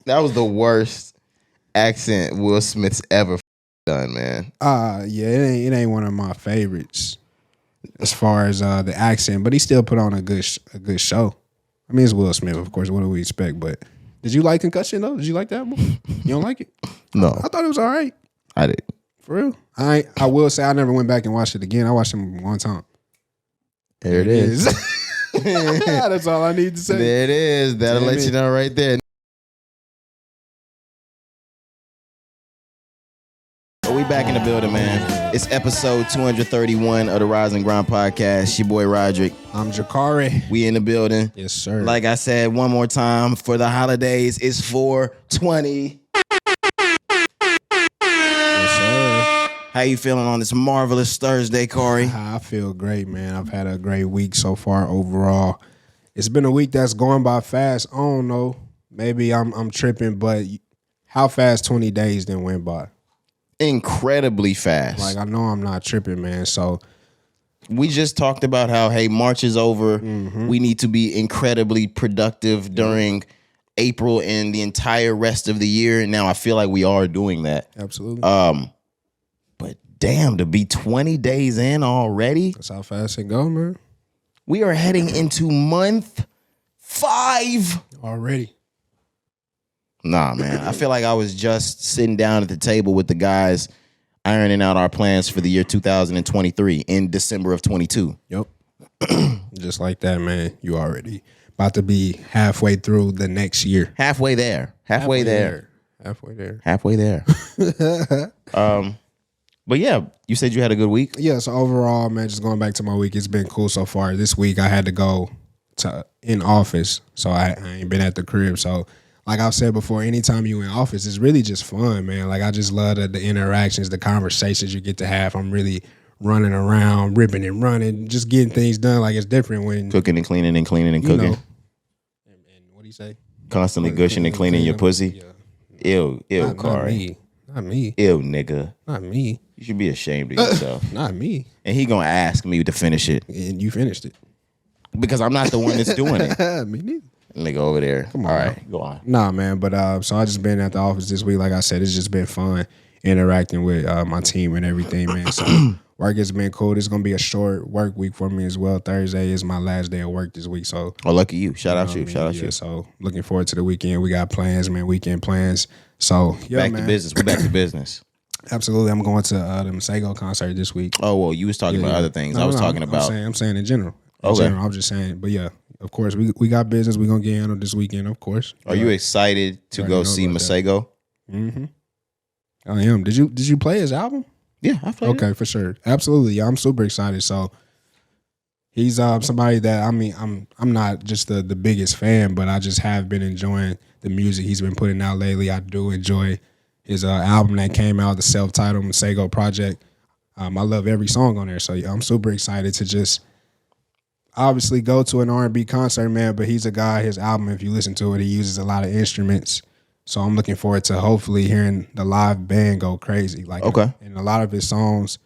That was the worst accent Will Smith's ever done, man. Yeah, it ain't one of my favorites as far as the accent, but he still put on a good show. I mean, it's Will Smith, of course. What do we expect? But did you like Concussion though? Did you like that movie? You don't like it? No, I thought it was all right. I did. For real? I will say I never went back and watched it again. I watched it one time. There it is. That's all I need to say. There it is. That'll let you know right there. We back in the building, man. It's episode 231 of the Rise and Grind podcast. Your boy Roderick. I'm Cari. We in the building. Yes, sir. Like I said, one more time for the holidays. It's 420. Yes, sir. How you feeling on this marvelous Thursday, Cari? I feel great, man. I've had a great week so far overall. It's been a week that's going by fast. I don't know. Maybe I'm tripping, but how fast 20 days then went by? Incredibly fast. Like, I know I'm not tripping, man. So we just talked about how, hey, March is over. Mm-hmm. We need to be incredibly productive during April and the entire rest of the year. Now I feel like we are doing that. Absolutely. But damn, to be 20 days in already. That's how fast it go, man. We are heading into month 5 already. Nah, man. I feel like I was just sitting down at the table with the guys ironing out our plans for the year 2023 in December of 22. Yep. Just like that, man. You already about to be halfway through the next year. Halfway there. Halfway there. But yeah, you said you had a good week? Yeah, so overall, man, just going back to my week, it's been cool so far. This week I had to go to in office, so I ain't been at the crib. So like I've said before, anytime you in office, it's really just fun, man. Like I just love the interactions, the conversations you get to have. I'm really running around, ripping and running, just getting things done. Like it's different when cooking and cleaning and cleaning and cooking. And what do you say? Constantly gushing and cleaning your pussy. Yeah. Ew, Cari. Not me. Ew, nigga. Not me. You should be ashamed of yourself. Not me. And he gonna ask me to finish it. And you finished it. Because I'm not the one that's doing it. Me neither. Nigga over there. Come on. All right, go on. Nah, man. But so I just been at the office this week. Like I said, it's just been fun interacting with my team and everything, man. So work has been cool. This is gonna be a short work week for me as well. Thursday is my last day of work this week. So lucky you. Shout out you. So looking forward to the weekend. We got plans, man. Weekend plans. So back to business. We're back to business. Absolutely. I'm going to the Masego concert this week. Oh, well, you was talking about other things. I was talking about. I'm saying in general. Okay. I was just saying, but yeah, of course, we got business. We're going to get handled this weekend, of course. Are you excited to go see Masego? Mm-hmm. I am. Did you play his album? Yeah, I played Okay, for sure. Absolutely. Yeah, I'm super excited. So he's somebody that, I mean, I'm not just the biggest fan, but I just have been enjoying the music he's been putting out lately. I do enjoy his album that came out, the self-titled Masego Project. I love every song on there. So yeah, I'm super excited to just obviously go to an R&B concert, man, but he's a guy, his album, if you listen to it, he uses a lot of instruments. So I'm looking forward to hopefully hearing the live band go crazy. Like, okay. And a lot of his songs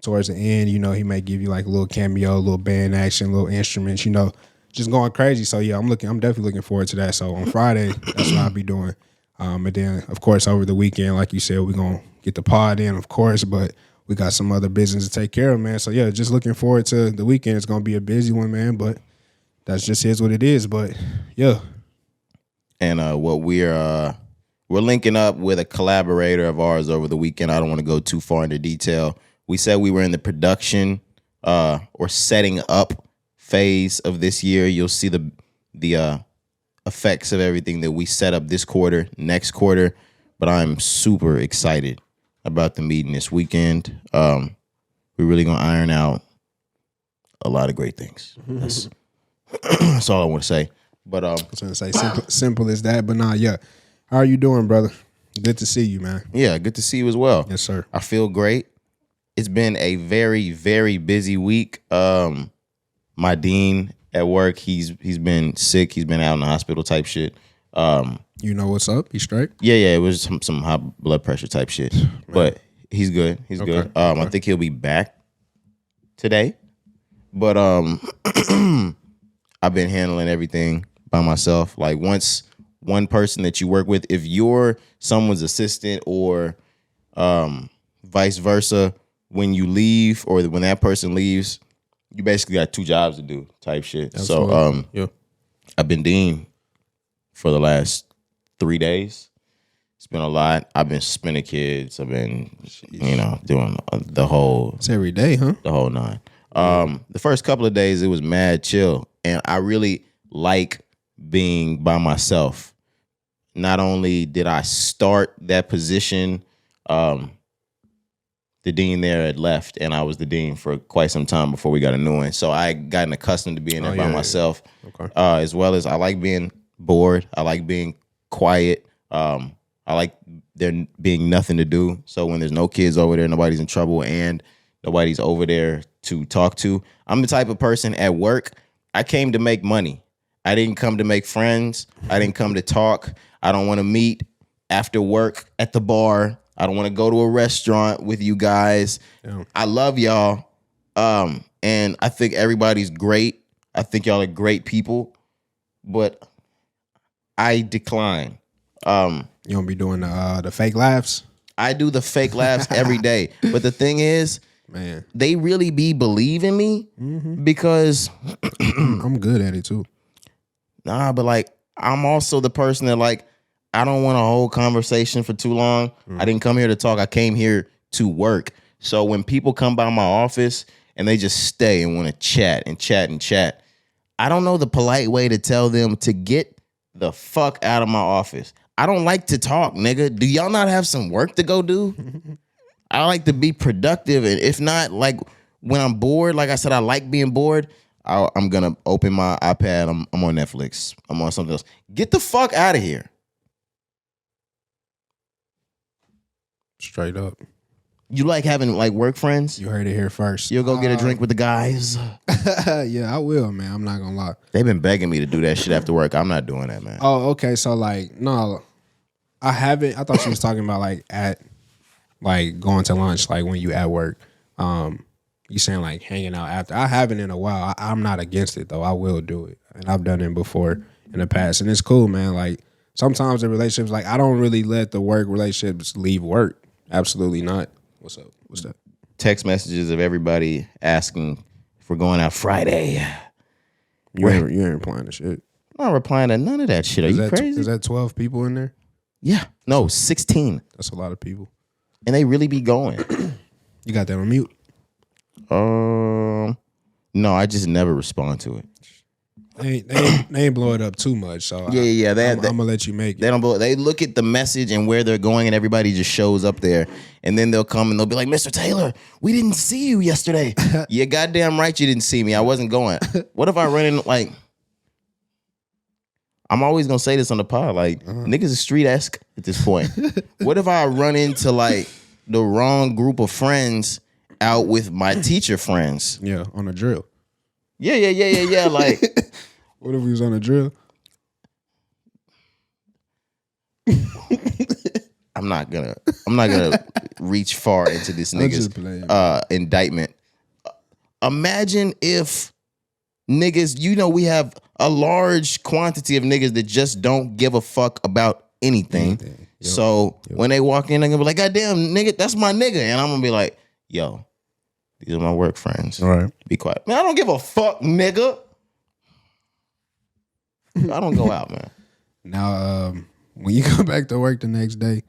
towards the end, you know, he may give you like a little cameo, a little band action, little instruments, you know, just going crazy. So yeah, I'm definitely looking forward to that. So on Friday, that's what I'll be doing. And then, of course, over the weekend, like you said, we're going to get the pod in, of course, but we got some other business to take care of, man. So, yeah, just looking forward to the weekend. It's going to be a busy one, man, but that's just is what it is. But, yeah. And what we're linking up with a collaborator of ours over the weekend. I don't want to go too far into detail. We said we were in the production or setting up phase of this year. You'll see the effects of everything that we set up this quarter, next quarter, but I'm super excited about the meeting this weekend. We're really gonna iron out a lot of great things. That's all I want to say. But I was gonna say simple as that. But nah, yeah. How are you doing, brother? Good to see you, man. Yeah, good to see you as well. Yes, sir. I feel great. It's been a very, very busy week. My dean at work, he's been sick. He's been out in the hospital type shit. You know what's up? He's straight? Yeah, it was some high blood pressure type shit. But he's good. He's good. Okay. I think he'll be back today. But I've been handling everything by myself. Like once one person that you work with. If you're someone's assistant or vice versa, when you leave or when that person leaves, you basically got 2 jobs to do type shit. Absolutely. So Yeah. I've been dean for the last 3 days. It's been a lot. I've been spinning kids. I've been, doing the whole. It's every day, huh? The whole 9. The first couple of days it was mad chill, and I really like being by myself. Not only did I start that position, the dean there had left, and I was the dean for quite some time before we got a new one. So I gotten accustomed to being there by myself. Okay. As well as I like being bored. I like being quiet. I like there being nothing to do. So when there's no kids over there, nobody's in trouble, and nobody's over there to talk to. I'm the type of person at work, I came to make money. I didn't come to make friends. I didn't come to talk. I don't want to meet after work at the bar. I don't want to go to a restaurant with you guys. Yeah. I love y'all. And I think everybody's great. I think y'all are great people. But I decline. You don't be doing the fake laughs? I do the fake laughs every day. But the thing is, man, they really be believing me because I'm good at it too. Nah, but like I'm also the person that like I don't want a whole conversation for too long. I didn't come here to talk. I came here to work. So when people come by my office and they just stay and want to chat and chat and chat, I don't know the polite way to tell them to get the fuck out of my office. I don't like to talk, nigga. Do y'all not have some work to go do? I like to be productive, and if not, like when I'm bored, like I said, I like being bored. I'm gonna open my iPad. I'm on Netflix. I'm on something else. Get the fuck out of here. Straight up. You like having like work friends? You heard it here first. You'll go get a drink with the guys. Yeah, I will, man. I'm not gonna lie. They've been begging me to do that shit after work. I'm not doing that, man. Oh, okay. So like, no, I haven't. I thought she was talking about like going to lunch, like when you at work. You saying like hanging out after. I haven't in a while. I'm not against it though. I will do it, and I've done it before in the past, and it's cool, man. Like sometimes in relationships, like I don't really let the work relationships leave work. Absolutely not. What's up? What's that? Text messages of everybody asking if we're going out Friday. You ain't replying to shit. I'm not replying to none of that shit. Are you crazy? Is that 12 people in there? Yeah. No, 16. That's a lot of people. And they really be going. You got that on mute? No, I just never respond to it. They ain't blow it up too much, so yeah. I'm gonna let you make it. They don't blow. They look at the message and where they're going, and everybody just shows up there, and then they'll come and they'll be like, "Mr. Taylor, we didn't see you yesterday." You're goddamn right, you didn't see me. I wasn't going. What if I run in like? I'm always gonna say this on the pod, like niggas is street-esque at this point. What if I run into like the wrong group of friends out with my teacher friends? Yeah, on a drill. Yeah. Like, what if we was on a drill? I'm not gonna reach far into this nigga's indictment. Imagine if niggas, we have a large quantity of niggas that just don't give a fuck about anything. Yep. So when they walk in, they're gonna be like, "God damn, nigga, that's my nigga," and I'm gonna be like, "Yo, these are my work friends. All right, be quiet, man. I don't give a fuck, nigga. I don't go out, man." Now, when you come back to work the next day,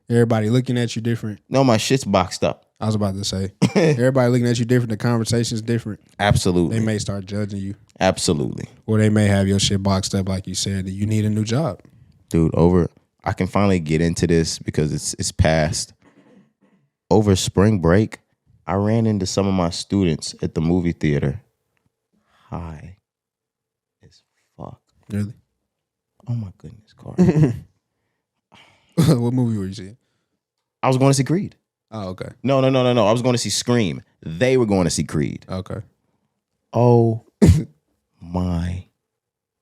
everybody looking at you different. No, my shit's boxed up. I was about to say, everybody looking at you different. The conversation's different. Absolutely. They may start judging you. Absolutely. Or they may have your shit boxed up, like you said, that you need a new job. Dude, I can finally get into this because it's past. Over spring break, I ran into some of my students at the movie theater. High as fuck. Really? Oh my goodness, Cari. What movie were you seeing? I was going to see Creed. Oh, okay. No. I was going to see Scream. They were going to see Creed. Okay. Oh my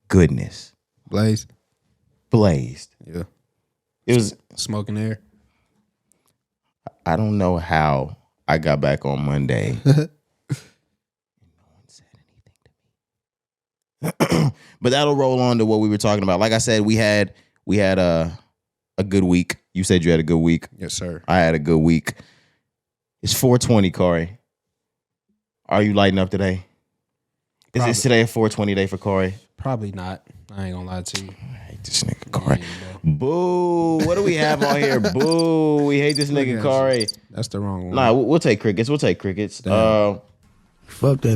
goodness. Blazed. Yeah. It was smoking air. I don't know how I got back on Monday. No one said anything to me. But that'll roll on to what we were talking about. Like I said, we had We had a good week. You said you had a good week. Yes, sir. I had a good week. It's 420, Cari. Are you lighting up today? Is today a 420 day for Cari? Probably not. I ain't gonna lie to you. I hate this nigga Cari. Boo. What do we have on here? Boo. We hate this nigga Cari. That's the wrong one. Nah, we'll take crickets. Fuck that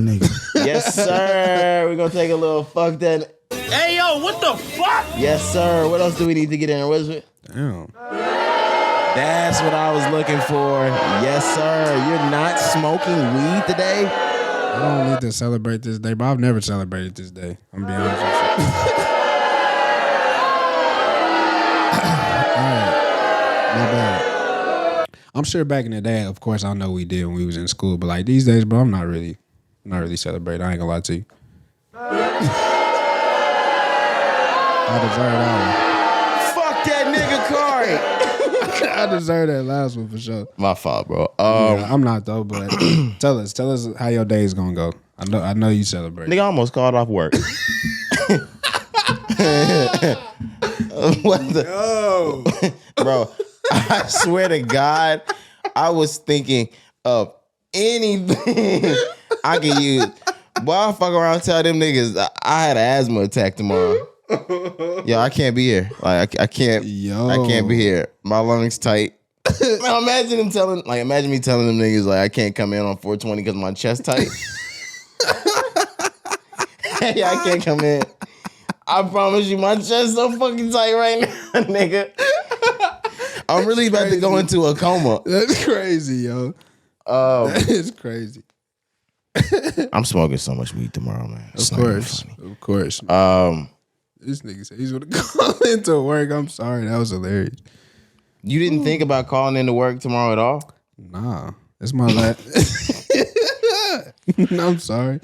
nigga. Yes, sir. We're gonna take a little fuck that. Hey, yo, what the fuck? Yes, sir. What else do we need to get in? What is it? Damn. That's what I was looking for. Yes, sir. You're not smoking weed today? I don't need to celebrate this day, but I've never celebrated this day. I'm gonna be honest with you. All right. My bad. I'm sure back in the day, of course, I know we did when we was in school, but like these days, bro, I'm not really celebrating. I ain't gonna lie to you. I deserve that one. Fuck that nigga Cari. I deserve that last one for sure. My fault, bro. Yeah, I'm not though, but tell us how your day is gonna go. I know you celebrate. Nigga almost called off work. What the? Oh, Bro, I swear to God, I was thinking of anything I could use. Boy, I'll fuck around and tell them niggas I had an asthma attack tomorrow. Yo, I can't be here. Like I can't be here. My lungs tight. Now imagine me telling them niggas like I can't come in on 420 because my chest tight. Hey, I can't come in. I promise you, my chest so fucking tight right now, nigga. I'm really about to go into a coma. That's crazy, yo. That is crazy. I'm smoking so much weed tomorrow, man. Of course. This nigga said he's gonna call into work. I'm sorry, that was hilarious. You didn't think about calling into work tomorrow at all? Nah, it's my last. No, I'm sorry,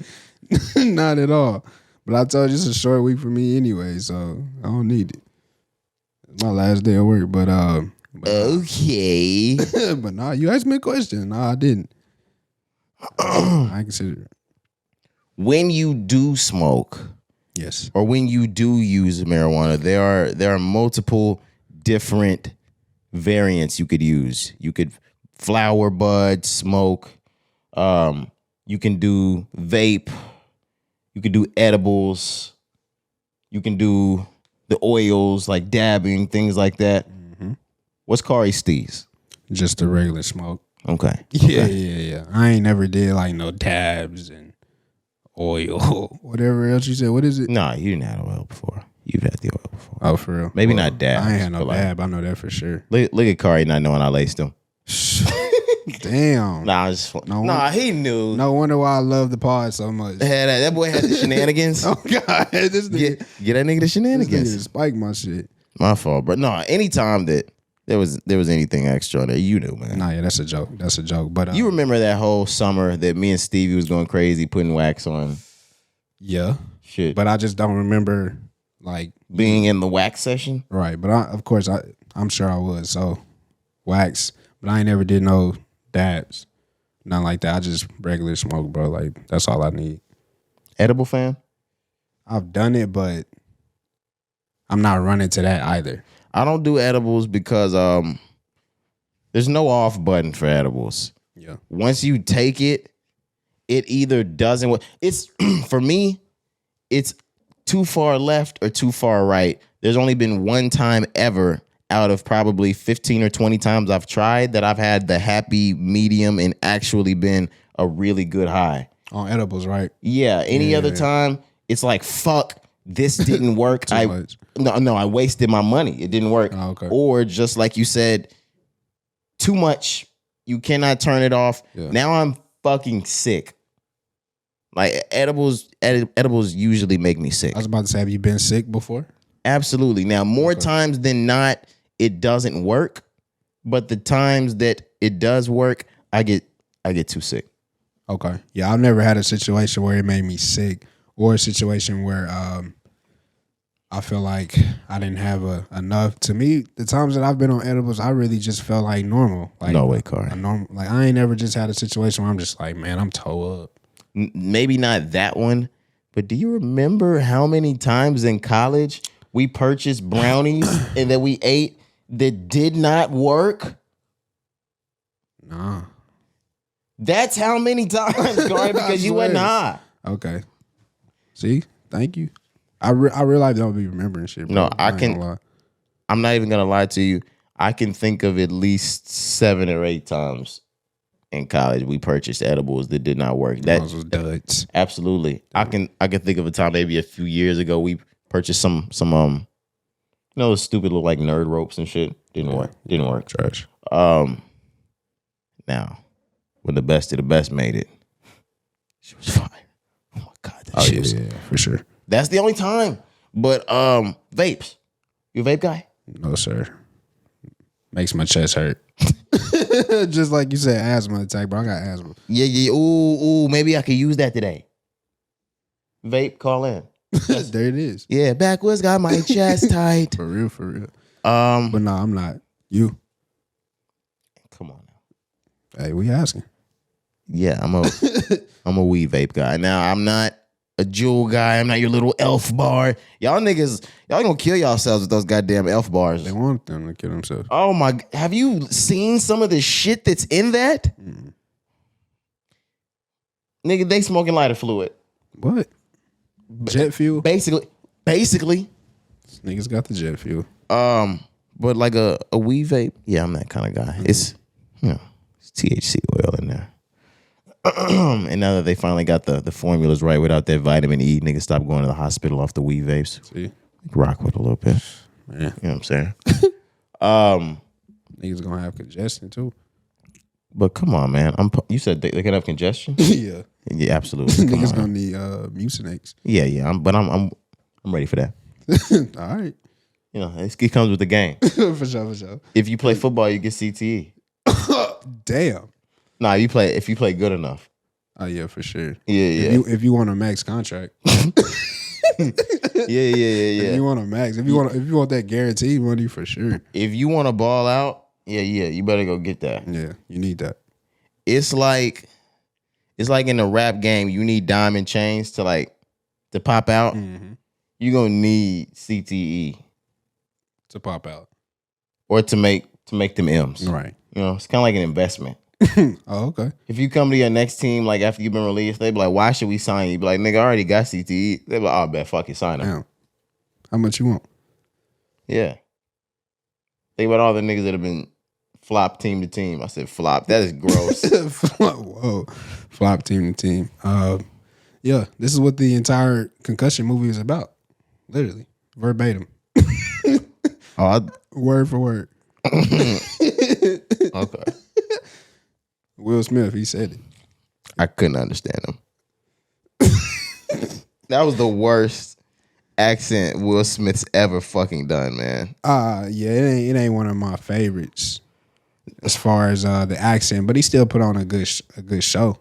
not at all. But I told you it's a short week for me anyway, so I don't need it. It's my last day of work, but okay. But nah, you asked me a question. Nah, I didn't. I consider it. When you do smoke, yes, or when you do use marijuana, there are multiple different variants you could use. You could flower bud smoke. You can do vape. You can do edibles. You can do the oils like dabbing, things like that. Mm-hmm. What's Cari Steez? Just a regular smoke. Okay. Yeah. I ain't never did like no dabs and oil, whatever else you said. What is it? Nah, you didn't have oil before. You've had the oil before. Oh, for real? Maybe not dabs. I ain't had no dab. I know that for sure. Look at Cari not knowing I laced him. Damn. He knew. No wonder why I love the pod so much. That boy had the shenanigans. Oh God, this nigga, get that nigga the shenanigans. This nigga spike my shit. My fault, bro. No, anytime that there was anything extra on there, you knew, man. Nah, yeah, that's a joke. That's a joke. But you remember that whole summer that me and Stevie was going crazy putting wax on? Yeah, shit. But I just don't remember like being in the wax session. Right, but of course I'm sure I was. So wax, but I ain't never did no dabs. Nothing like that. I just regular smoke, bro. Like, that's all I need. Edible fan? I've done it, but I'm not running to that either. I don't do edibles because there's no off button for edibles. Yeah. Once you take it, it either doesn't. It's for me, it's too far left or too far right. There's only been one time ever out of probably 15 or 20 times I've tried that I've had the happy medium and actually been a really good high. On edibles, right? Yeah. Any other time, it's like, fuck, this didn't work. I wasted my money. It didn't work. Oh, okay. Or just like you said, too much. You cannot turn it off. Yeah. Now I'm fucking sick. Like edibles usually make me sick. I was about to say, have you been sick before? Absolutely. Now, more times than not, it doesn't work. But the times that it does work, I get too sick. Okay. Yeah, I've never had a situation where it made me sick, or a situation where I feel like I didn't have enough. To me, the times that I've been on edibles, I really just felt like normal. Like, no way, Cari. Like, I ain't never just had a situation where I'm just like, man, I'm toe up. Maybe not that one, but do you remember how many times in college we purchased brownies and that we ate that did not work? Nah. That's how many times, Cari, because you went high. Okay. See? Thank you. I realize I don't be remembering shit, bro. No, I'm not even going to lie to you. I can think of at least 7 or 8 times in college we purchased edibles that did not work. Those was duds. Absolutely. I can think of a time maybe a few years ago we purchased some those stupid little like nerd ropes and shit. Didn't work. Trash. Now, when the best of the best made it, she was fire. Oh my God, that shit was for sure. That's the only time. But vapes. You a vape guy? No, sir. Makes my chest hurt. Just like you said, asthma attack, bro. I got asthma. Yeah. Ooh, maybe I could use that today. Vape, call in. There it is. Yeah, backwards got my chest tight. For real. But no, I'm not. You. Come on now. Hey, we asking. Yeah, I'm a weed vape guy. Now, I'm not a jewel guy. I'm not your little elf bar. Y'all niggas, y'all gonna kill yourselves with those goddamn elf bars. They want them to kill themselves. Oh my, have you seen some of the shit that's in that? Nigga, they smoking lighter fluid. What? Jet fuel? Basically. Niggas got the jet fuel. But like a weed vape, yeah, I'm that kind of guy. It's it's THC oil in there. And now that they finally got the formulas right without that vitamin E, niggas stop going to the hospital off the weed vapes. See? Rock with a little bit. Yeah. You know what I'm saying? Niggas gonna have congestion too. But come on, man. You said they can have congestion? Yeah. Yeah, absolutely. Niggas gonna need Mucinex. Yeah. I'm ready for that. All right. You know, it comes with the game. For sure. If you play football, you get CTE. Damn. Nah, if you play good enough. Oh yeah, for sure. Yeah. If you want a max contract. Yeah. If you want a max, if you want that guaranteed money, for sure. If you want to ball out, yeah, you better go get that. Yeah, you need that. It's like in the rap game, you need diamond chains to pop out. Mm-hmm. You gonna need CTE To pop out. or to make them M's. Right. You know, it's kind of like an investment. Oh, okay. If you come to your next team, like after you've been released, they be like, why should we sign you? You be like, nigga, I already got CTE. They be like, oh, bet, fuck it, sign him. Damn. How much you want? Yeah. Think about all the niggas that have been flop team to team. I said flop. That is gross. Whoa. Flop team to team. Yeah, this is what the entire concussion movie is about. Literally. Verbatim. Word for word. Okay. Will Smith, he said it. I couldn't understand him. That was the worst accent Will Smith's ever fucking done, man. Yeah, it ain't one of my favorites as far as the accent, but he still put on a good show.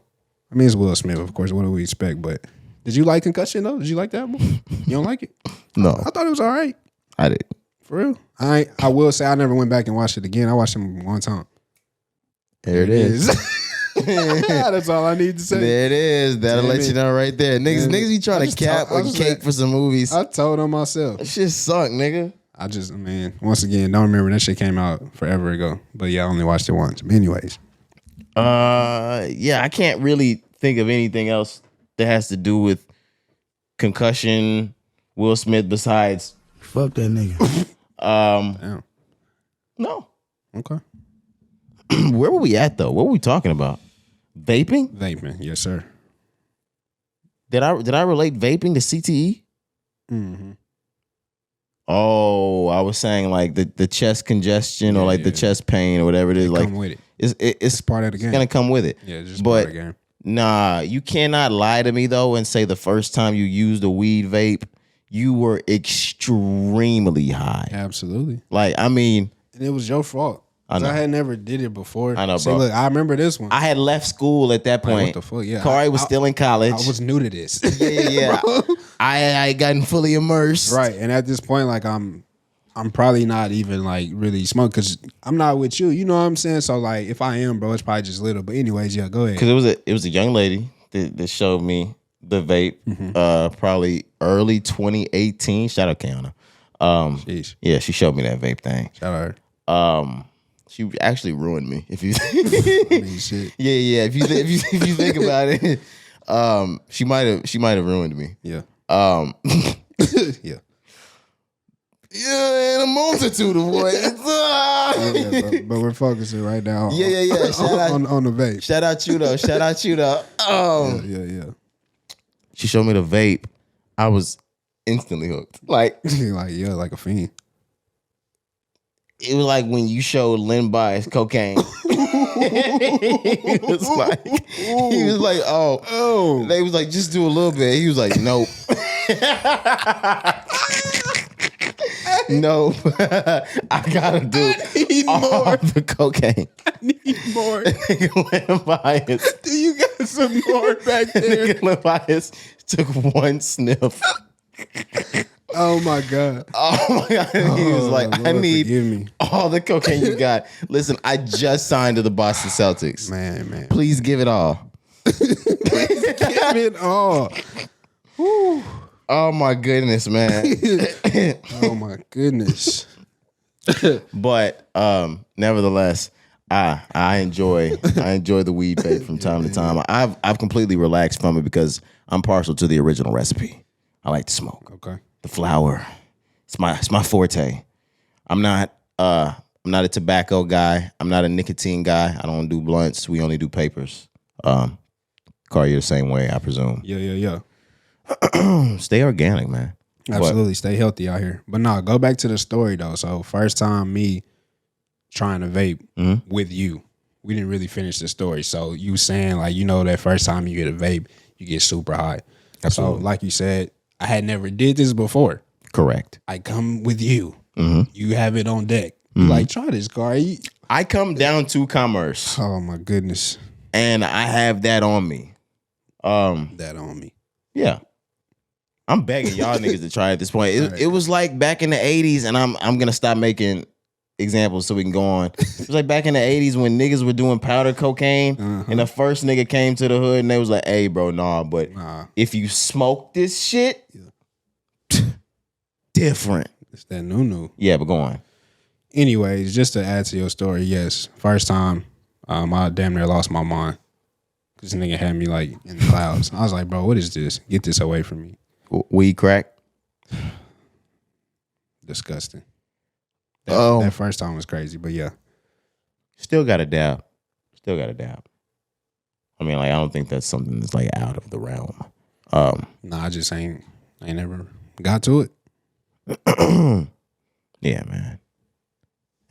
I mean, it's Will Smith, of course. What do we expect? But did you like Concussion though? Did you like that movie? You don't like it? No, I thought it was all right. I did. For real? I will say I never went back and watched it again. I watched it one time. There it is. That's all I need to say. There it is. That'll Damn let it. you know right there. Niggas be trying to cap a cake for some movies. I told him myself. That shit sunk, nigga. Once again, don't remember that shit came out forever ago. But yeah, I only watched it once. But anyways. Yeah, I can't really think of anything else that has to do with concussion, Will Smith besides Fuck that nigga. Damn. No. Okay. Where were we at though? What were we talking about? Vaping? Vaping, yes, sir. Did I relate vaping to CTE? Mm-hmm. Oh, I was saying like the chest congestion or like the chest pain or whatever it is. Like come with it. It's part of the game. It's gonna come with it. Yeah, it's just part of the game. Nah, you cannot lie to me though and say the first time you used a weed vape, you were extremely high. Absolutely. Like, I mean, and it was your fault. I had never did it before. I know, See, bro. look, I remember this one. I had left school at that point. Like, what the fuck? Yeah, Cari was still in college. I was new to this. Yeah. I had gotten fully immersed. Right, and at this point, like I'm probably not even like really smoking because I'm not with you. You know what I'm saying? So like, if I am, bro, it's probably just little. But anyways, yeah, go ahead. Because it was a young lady that showed me the vape. Probably early 2018. Shout out Kiana. Sheesh. Yeah, she showed me that vape thing. Shout out her. She actually ruined me. If you, I mean, shit. yeah. If you think about it, she might have ruined me. Yeah. Yeah. Yeah, in a multitude of ways. Yeah, but we're focusing right now. Yeah. Shout out on the vape. Shout out you though. Yeah. She showed me the vape. I was instantly hooked. Like like a fiend. it was like when you showed Lynn Bias cocaine. he was like, oh. They was like, just do a little bit. He was like, nope. No, I gotta do all the cocaine. I need more. Lynn Bias. Do you got some more back there? Lynn Bias took one sniff. Oh my God. He was like, Lord, I need forgive me. all the cocaine you got. Listen, I just signed to the Boston Celtics. Man. Please give it all. Give it all. Whew. Oh my goodness, man. Oh my goodness. But nevertheless, I enjoy the weed vape from time to time. I've completely relaxed from it because I'm partial to the original recipe. I like to smoke. Okay. The flower. It's my forte. I'm not a tobacco guy. I'm not a nicotine guy. I don't do blunts. We only do papers. Cari, you're the same way, I presume. Yeah. Stay organic, man. Absolutely. Stay healthy out here. But no, go back to the story though. So first time me trying to vape with you. We didn't really finish the story. So you saying like, that first time you get a vape, you get super high. Absolutely. So like you said, I had never did this before. Correct. I come with you. You have it on deck. You like, try this, Cari. I come down to commerce. Oh my goodness. And I have that on me. That on me. Yeah. I'm begging y'all niggas to try at this point. It was like back in the 80s, and I'm gonna stop making examples so we can go on. It was like back in the 80s when niggas were doing powder cocaine, and the first nigga came to the hood and they was like, hey bro, but if you smoke this shit, different. It's that new. Yeah, but go on. Anyways, just to add to your story, yes. First time, I damn near lost my mind. This nigga had me like in the clouds. I was like, bro, what is this? Get this away from me. Weed crack? Disgusting. That first time was crazy, but yeah. Still got a dab. I mean, like, I don't think that's something that's like out of the realm. Nah, I just ain't never got to it. Yeah, man.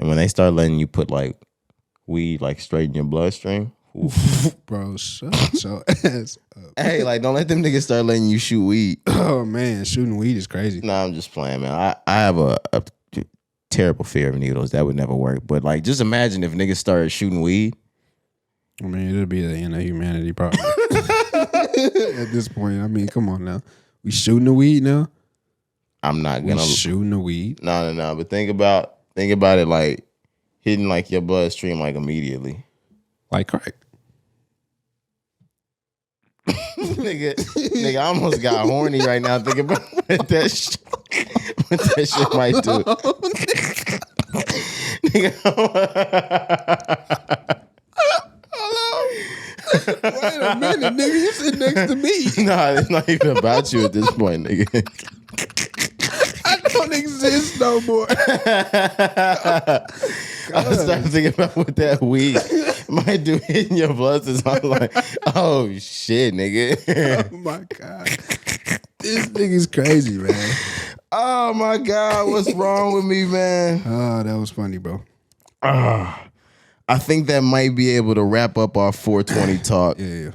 And when they start letting you put like weed like straight in your bloodstream, bro, shut your ass up. Hey, like, don't let them niggas start letting you shoot weed. Oh man, shooting weed is crazy. Nah, I'm just playing, man. I have a terrible fear of needles. That would never work. But like, just imagine if niggas started shooting weed. I mean, it'll be the end of humanity probably. At this point, I mean, come on now. We shooting the weed now? I'm not gonna shooting the weed. No. But think about it like hitting like your bloodstream like immediately. Like crack. nigga, I almost got horny right now thinking about what that shit might do. Wait a minute, nigga. You sit next to me. Nah, it's not even about you at this point, nigga. I don't exist no more. I started thinking about what that weed might do hitting your blood system. I'm like, oh shit, nigga. Oh my God. This nigga's crazy, man. Oh my God, what's wrong with me, man? Oh, that was funny, bro. I think that might be able to wrap up our 420 talk. Yeah.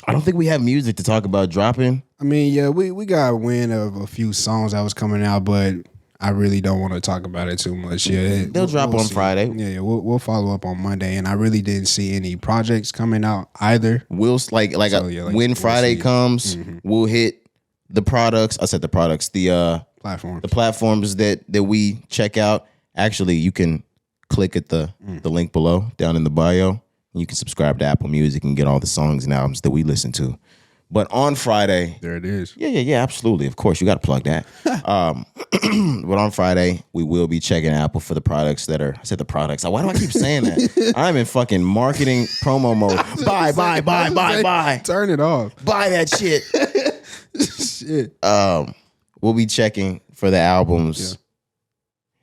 I don't think we have music to talk about dropping. I mean, yeah, we got a win of a few songs that was coming out, but I really don't want to talk about it too much. Yeah, they'll drop on see. Friday. Yeah, we'll follow up on Monday, and I really didn't see any projects coming out either. We'll when Friday comes, we'll hit the products. I said the products, the platforms that we check out. Actually, you can click at the link below down in the bio. And you can subscribe to Apple Music and get all the songs and albums that we listen to. But on Friday, There it is. yeah, absolutely. Of course, you got to plug that. But on Friday, we will be checking Apple for the products that are. I said the products. Why do I keep saying that? I'm in fucking marketing promo mode. Buy. Turn it off. Buy that shit. Shit. We'll be checking for the albums,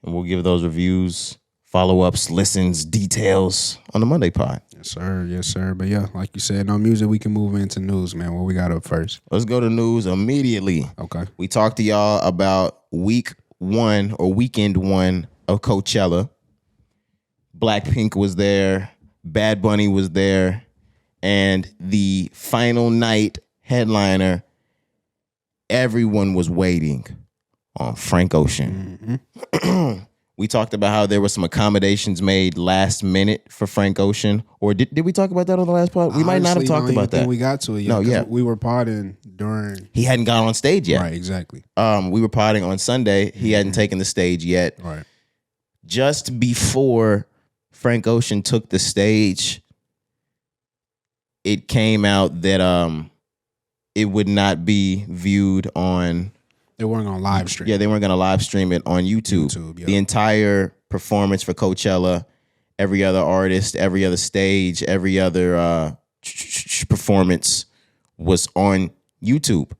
and we'll give those reviews, follow-ups, listens, details on the Monday pod. Yes, sir. But yeah, like you said, no music, we can move into news, man. What we got up first? Let's go to news immediately. Okay. We talked to y'all about weekend one of Coachella. Blackpink was there, Bad Bunny was there, and the final night headliner, everyone was waiting on Frank Ocean. Mm-hmm. We talked about how there were some accommodations made last minute for Frank Ocean. Or did we talk about that on the last pod? We might not have talked about that. We got to it. We were podding during. He hadn't gone on stage yet. Right, exactly. We were podding on Sunday. He hadn't taken the stage yet. Right. Just before Frank Ocean took the stage, it came out that it would not be viewed on. They weren't going to live stream. Yeah, they weren't going to live stream it on YouTube. Yeah. The entire performance for Coachella, every other artist, every other stage, every other performance was on YouTube.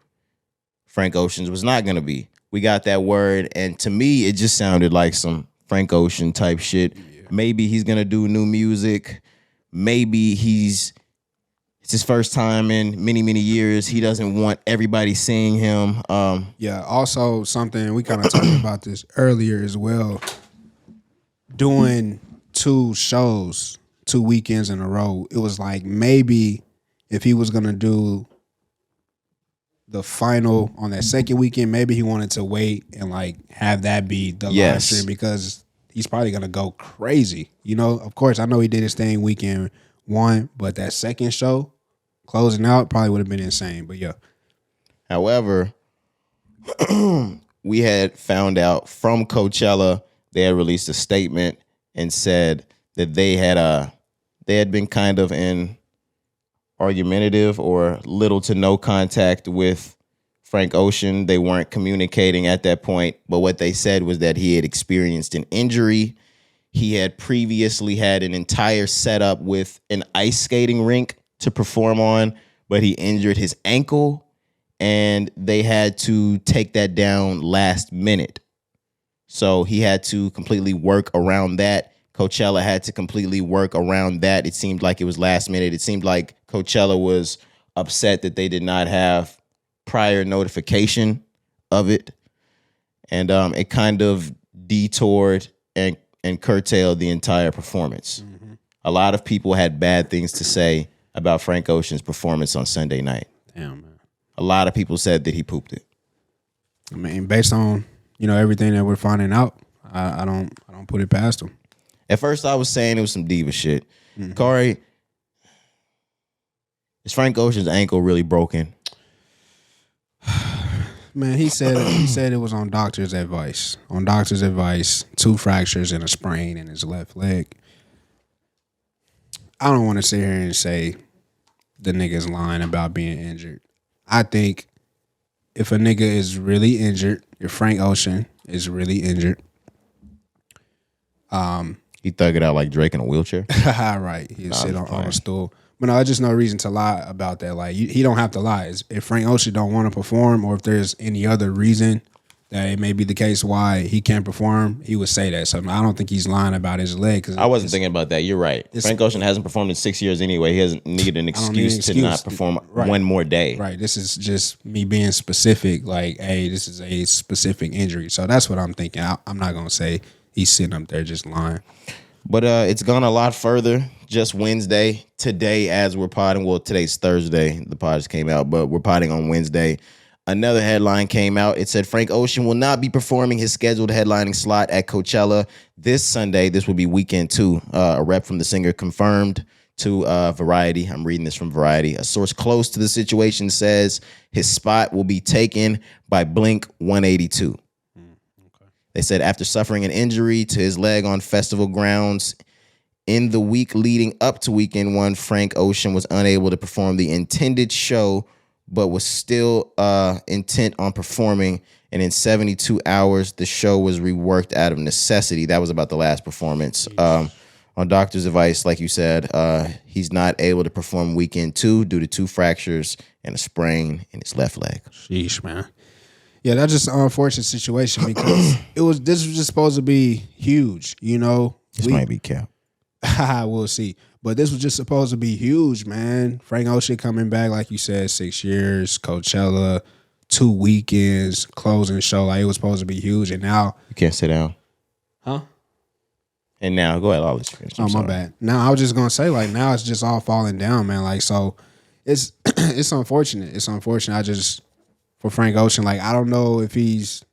Frank Ocean's was not going to be. We got that word, and to me, it just sounded like some Frank Ocean type shit. Yeah. Maybe he's going to do new music. Maybe it's his first time in many, many years. He doesn't want everybody seeing him. Also something, we kind of talked about this earlier as well. Doing 2 shows, 2 weekends in a row, it was like maybe if he was going to do the final on that second weekend, maybe he wanted to wait and like have that be the live stream because he's probably going to go crazy. You know, of course, I know he did his thing weekend 1, but that second show, closing out, probably would have been insane. But yeah. However, we had found out from Coachella, they had released a statement and said that they had been kind of in argumentative or little to no contact with Frank Ocean. They weren't communicating at that point, but what they said was that he had experienced an injury. He had previously had an entire setup with an ice skating rink to perform on, but he injured his ankle and they had to take that down last minute. So he had to completely work around that. Coachella had to completely work around that. It seemed like it was last minute. It seemed like Coachella was upset that they did not have prior notification of it. And it kind of detoured and curtailed the entire performance. Mm-hmm. A lot of people had bad things to say about Frank Ocean's performance on Sunday night. Damn, man. A lot of people said that he pooped it. I mean, based on, everything that we're finding out, I don't put it past him. At first I was saying it was some diva shit. Mm-hmm. Cari, is Frank Ocean's ankle really broken? Man, he said it was on doctor's advice. On doctor's advice, 2 fractures and a sprain in his left leg. I don't want to sit here and say the nigga's lying about being injured. I think if a nigga is really injured, if Frank Ocean is really injured, he thug it out like Drake in a wheelchair. Right, he'll sit on a stool. But no, there's just no reason to lie about that. Like he don't have to lie. If Frank Ocean don't want to perform, or if there's any other reason that it may be the case why he can't perform, he would say that. So I don't think he's lying about his leg. I wasn't thinking about that. You're right. Frank Ocean hasn't performed in 6 years anyway. He hasn't needed an excuse to not perform one more day. Right. This is just me being specific. Like, hey, this is a specific injury. So that's what I'm thinking. I'm not gonna say he's sitting up there just lying. But it's gone a lot further. Just Wednesday, today, as we're podding. Well, today's Thursday. The pod just came out, but we're podding on Wednesday. Another headline came out. It said Frank Ocean will not be performing his scheduled headlining slot at Coachella this Sunday. This will be weekend 2. A rep from the singer confirmed to Variety. I'm reading this from Variety. A source close to the situation says his spot will be taken by Blink 182. Okay. They said after suffering an injury to his leg on festival grounds in the week leading up to weekend 1, Frank Ocean was unable to perform the intended show but was still intent on performing. And in 72 hours, the show was reworked out of necessity. That was about the last performance. On doctor's advice, like you said, he's not able to perform weekend 2 due to 2 fractures and a sprain in his left leg. Sheesh, man. Yeah, that's just an unfortunate situation because this was just supposed to be huge, you know. This might be cap. We'll see. But this was just supposed to be huge, man. Frank Ocean coming back, like you said, 6 years, Coachella, 2 weekends, closing show. Like, it was supposed to be huge. And now... You can't sit down. Huh? And now, go ahead. I'll let you finish. Oh, my bad. Now, I was just going to say, like, now it's just all falling down, man. Like, so it's it's unfortunate. It's unfortunate. I just... For Frank Ocean, like, I don't know if he's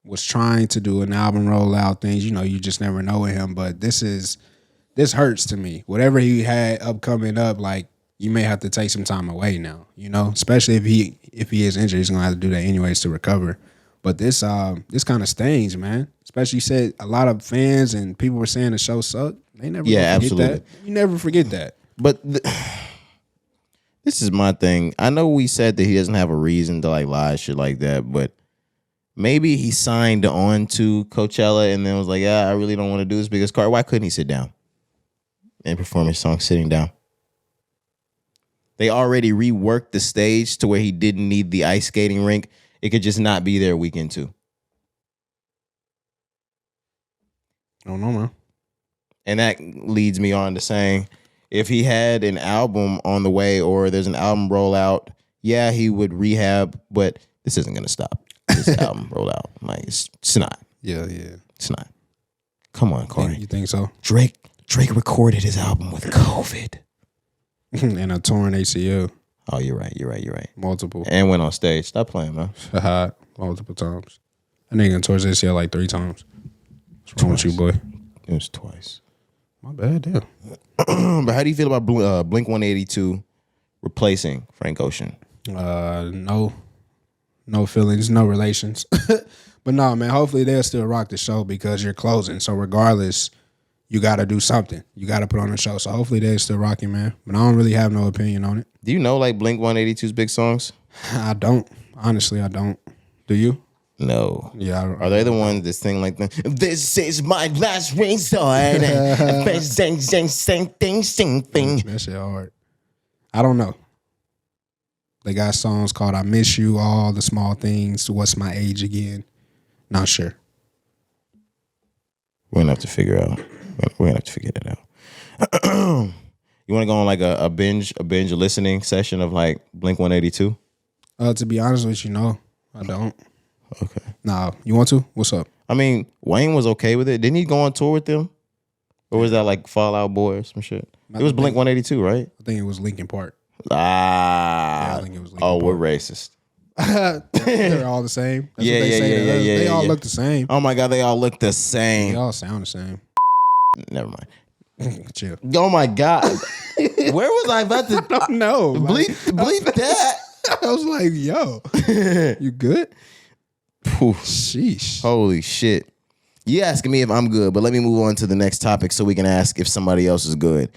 was trying to do an album rollout things. You know, you just never know with him. But this hurts to me. Whatever he had upcoming up, like, you may have to take some time away now, you know, especially if he is injured, he's gonna have to do that anyways to recover. But this kind of stings, man. Especially you said a lot of fans and people were saying the show sucked. They never forget absolutely. that. You never forget that. But this is my thing. I know we said that he doesn't have a reason to like lie, shit like that, but maybe he signed on to Coachella and then was like, yeah, I really don't want to do this because Cari, why couldn't he sit down and perform his song sitting down? They already reworked the stage to where he didn't need the ice skating rink. It could just not be there weekend 2. I don't know, man. And that leads me on to saying, if he had an album on the way or there's an album rollout, yeah, he would rehab, but this isn't going to stop this album rollout. Like, it's not. Yeah. It's not. Come on, Cari. You think so? Drake recorded his album with COVID. And a torn ACL. Oh, you're right. Multiple. And went on stage. Stop playing, man. Multiple times. I nigga tore his ACL like 3 times. What's wrong with you, boy? It was twice. My bad, damn. But how do you feel about Blink 182 replacing Frank Ocean? No feelings, no relations. But no, man, hopefully they'll still rock the show because you're closing. So regardless, you got to do something. You got to put on a show. So hopefully they're still rocking, man. But I don't really have no opinion on it. Do you know like Blink 182's big songs? I don't. Honestly, I don't. Do you? No. Yeah. Are they the ones that sing like this is my last resort? Sing. That shit hard. I don't know. They got songs called I Miss You, All the Small Things, What's My Age Again. Not sure. We're gonna have to figure out. We're gonna have to figure that out. You want to go on like a binge listening session of like Blink 182? To be honest with you, no, I don't. Okay. Nah, you want to? What's up? I mean, Wayne was okay with it. Didn't he go on tour with them? Or was that like Fall Out Boy or some shit? It was Blink 182, right? I think it was Linkin Park. Yeah, I think it was Linkin Park. we're racist. They're all the same. That's Yeah, what they yeah, say yeah, to yeah, us. yeah, They all yeah. look the same. Oh my God, they all look the They same. all sound the same. Never mind. Chill. Oh my God. Where was I about to No. bleep that? I was like, yo, you good? Poof. Sheesh. Holy shit. You asking me if I'm good, but let me move on to the next topic so we can ask if somebody else is good.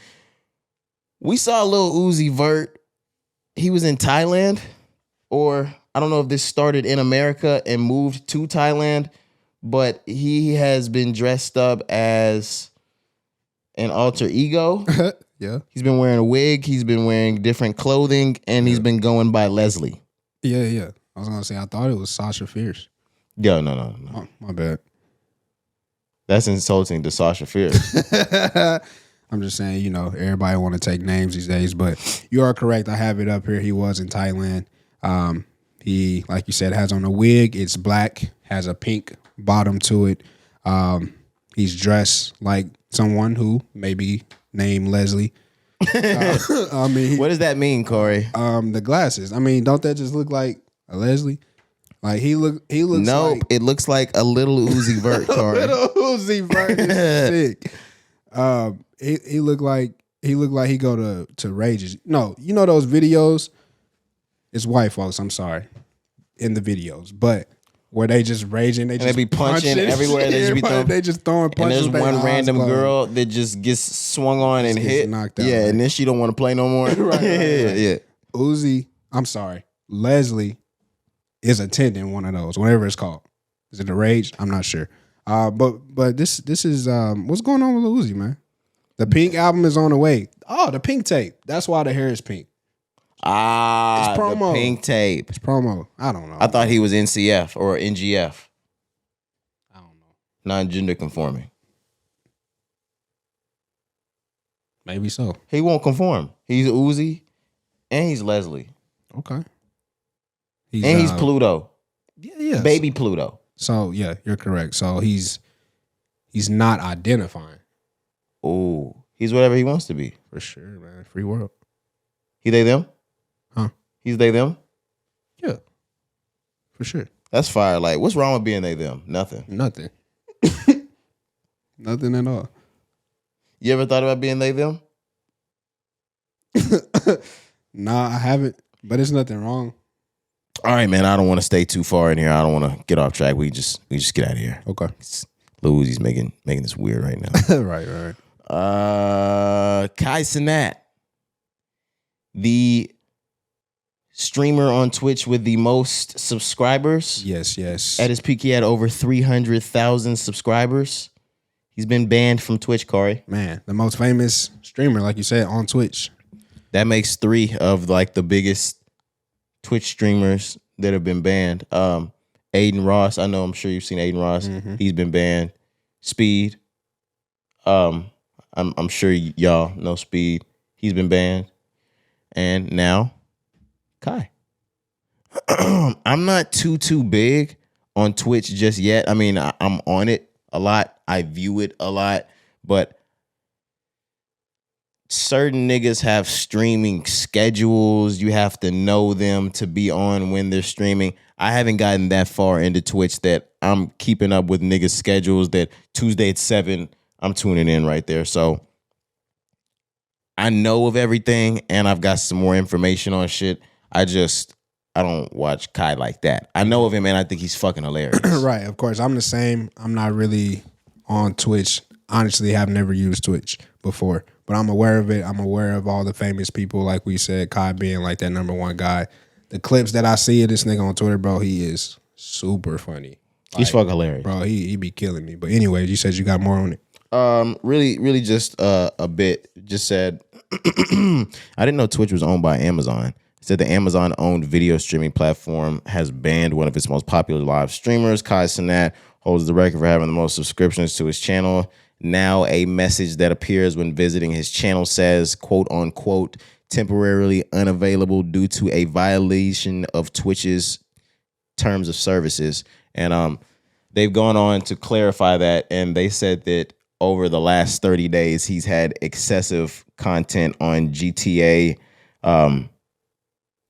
We saw Lil Uzi Vert. He was in Thailand, or I don't know if this started in America and moved to Thailand, but he has been dressed up as an alter ego. Yeah. He's been wearing a wig. He's been wearing different clothing, and he's been going by Leslie. Yeah. I was going to say, I thought it was Sasha Fierce. Yo, no. Oh, my bad. That's insulting to Sasha Fierce. I'm just saying, you know, everybody want to take names these days, but you are correct. I have it up here. He was in Thailand. He, like you said, has on a wig. It's black, has a pink bottom to it. He's dressed like someone who maybe named Leslie. I mean, What does that mean, Corey? the glasses. I mean, don't that just look like a Leslie? Like he looks. Nope, like it looks like a little Uzi Vert, Corey. Little Uzi Vert is sick. He looked like he go to rages. No, you know those videos? It's white folks, I'm sorry, in the videos. But where they just raging, they just be punching everywhere. They just throwing And punches. there's with their one eyes random closed. girl that just gets swung on and Just gets hit. knocked out, Yeah, right. and then she don't want to play no more. Right. Yeah. Uzi, I'm sorry. Leslie is attending one of those, whatever it's called. Is it the Rage? I'm not sure. But this is what's going on with Lil Uzi, man? The Pink album is on the way. Oh, the Pink tape. That's why the hair is pink. It's promo. The Pink tape. It's promo. I don't know. I thought he was NCF or NGF. I don't know. Non-gender conforming. Maybe so. He won't conform. He's Uzi and he's Leslie. Okay. He's Pluto. Yeah. Baby Pluto. So yeah, you're correct. So he's not identifying. Oh, he's whatever he wants to be. For sure, man. Free world. He they them? Huh? He's they them? Yeah. For sure. That's fire. Like, what's wrong with being they them? Nothing. Nothing. Nothing at all. You ever thought about being they them? Nah, I haven't. But it's nothing wrong. All right, man. I don't want to stay too far in here. I don't want to get off track. We just get out of here. Okay. Lil Uzi's making this weird right now. Right. Kai Cenat, the streamer on Twitch with the most subscribers. Yes. At his peak, he had over 300,000 subscribers. He's been banned from Twitch, Cari. Man, the most famous streamer, like you said, on Twitch. That makes 3 of like the biggest Twitch streamers that have been banned. Aiden Ross, I'm sure you've seen Aiden Ross. Mm-hmm. He's been banned. Speed. I'm sure y'all know Speed. He's been banned. And now, Kai. I'm not too big on Twitch just yet. I mean, I'm on it a lot. I view it a lot. But certain niggas have streaming schedules. You have to know them to be on when they're streaming. I haven't gotten that far into Twitch that I'm keeping up with niggas' schedules that Tuesday at 7, I'm tuning in right there. So I know of everything and I've got some more information on shit. I don't watch Kai like that. I know of him and I think he's fucking hilarious. Right, of course. I'm the same. I'm not really on Twitch. Honestly, I've never used Twitch before, but I'm aware of it. I'm aware of all the famous people, like we said, Kai being like that #1 guy. The clips that I see of this nigga on Twitter, bro, he is super funny. He's fucking hilarious. Bro, he be killing me. But anyway, you said you got more on it. Really just a bit. Just said, I didn't know Twitch was owned by Amazon. It said the Amazon-owned video streaming platform has banned one of its most popular live streamers. Kai Cenat holds the record for having the most subscriptions to his channel. Now a message that appears when visiting his channel says, quote unquote, temporarily unavailable due to a violation of Twitch's terms of services. And they've gone on to clarify that, and they said that over the last 30 days, he's had excessive content on GTA,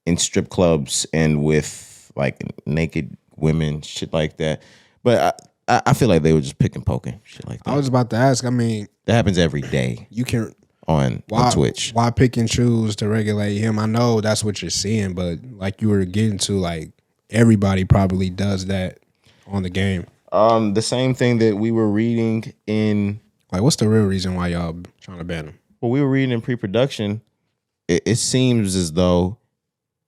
in strip clubs and with like naked women, shit like that. But I feel like they were just pick and poking, shit like that. I was about to ask, I mean, that happens every day. You can on Twitch. Why pick and choose to regulate him? I know that's what you're seeing, but like you were getting to, like everybody probably does that on the game. The same thing that we were reading in. Like, what's the real reason why y'all trying to ban him? Well, we were reading in pre-production. It seems as though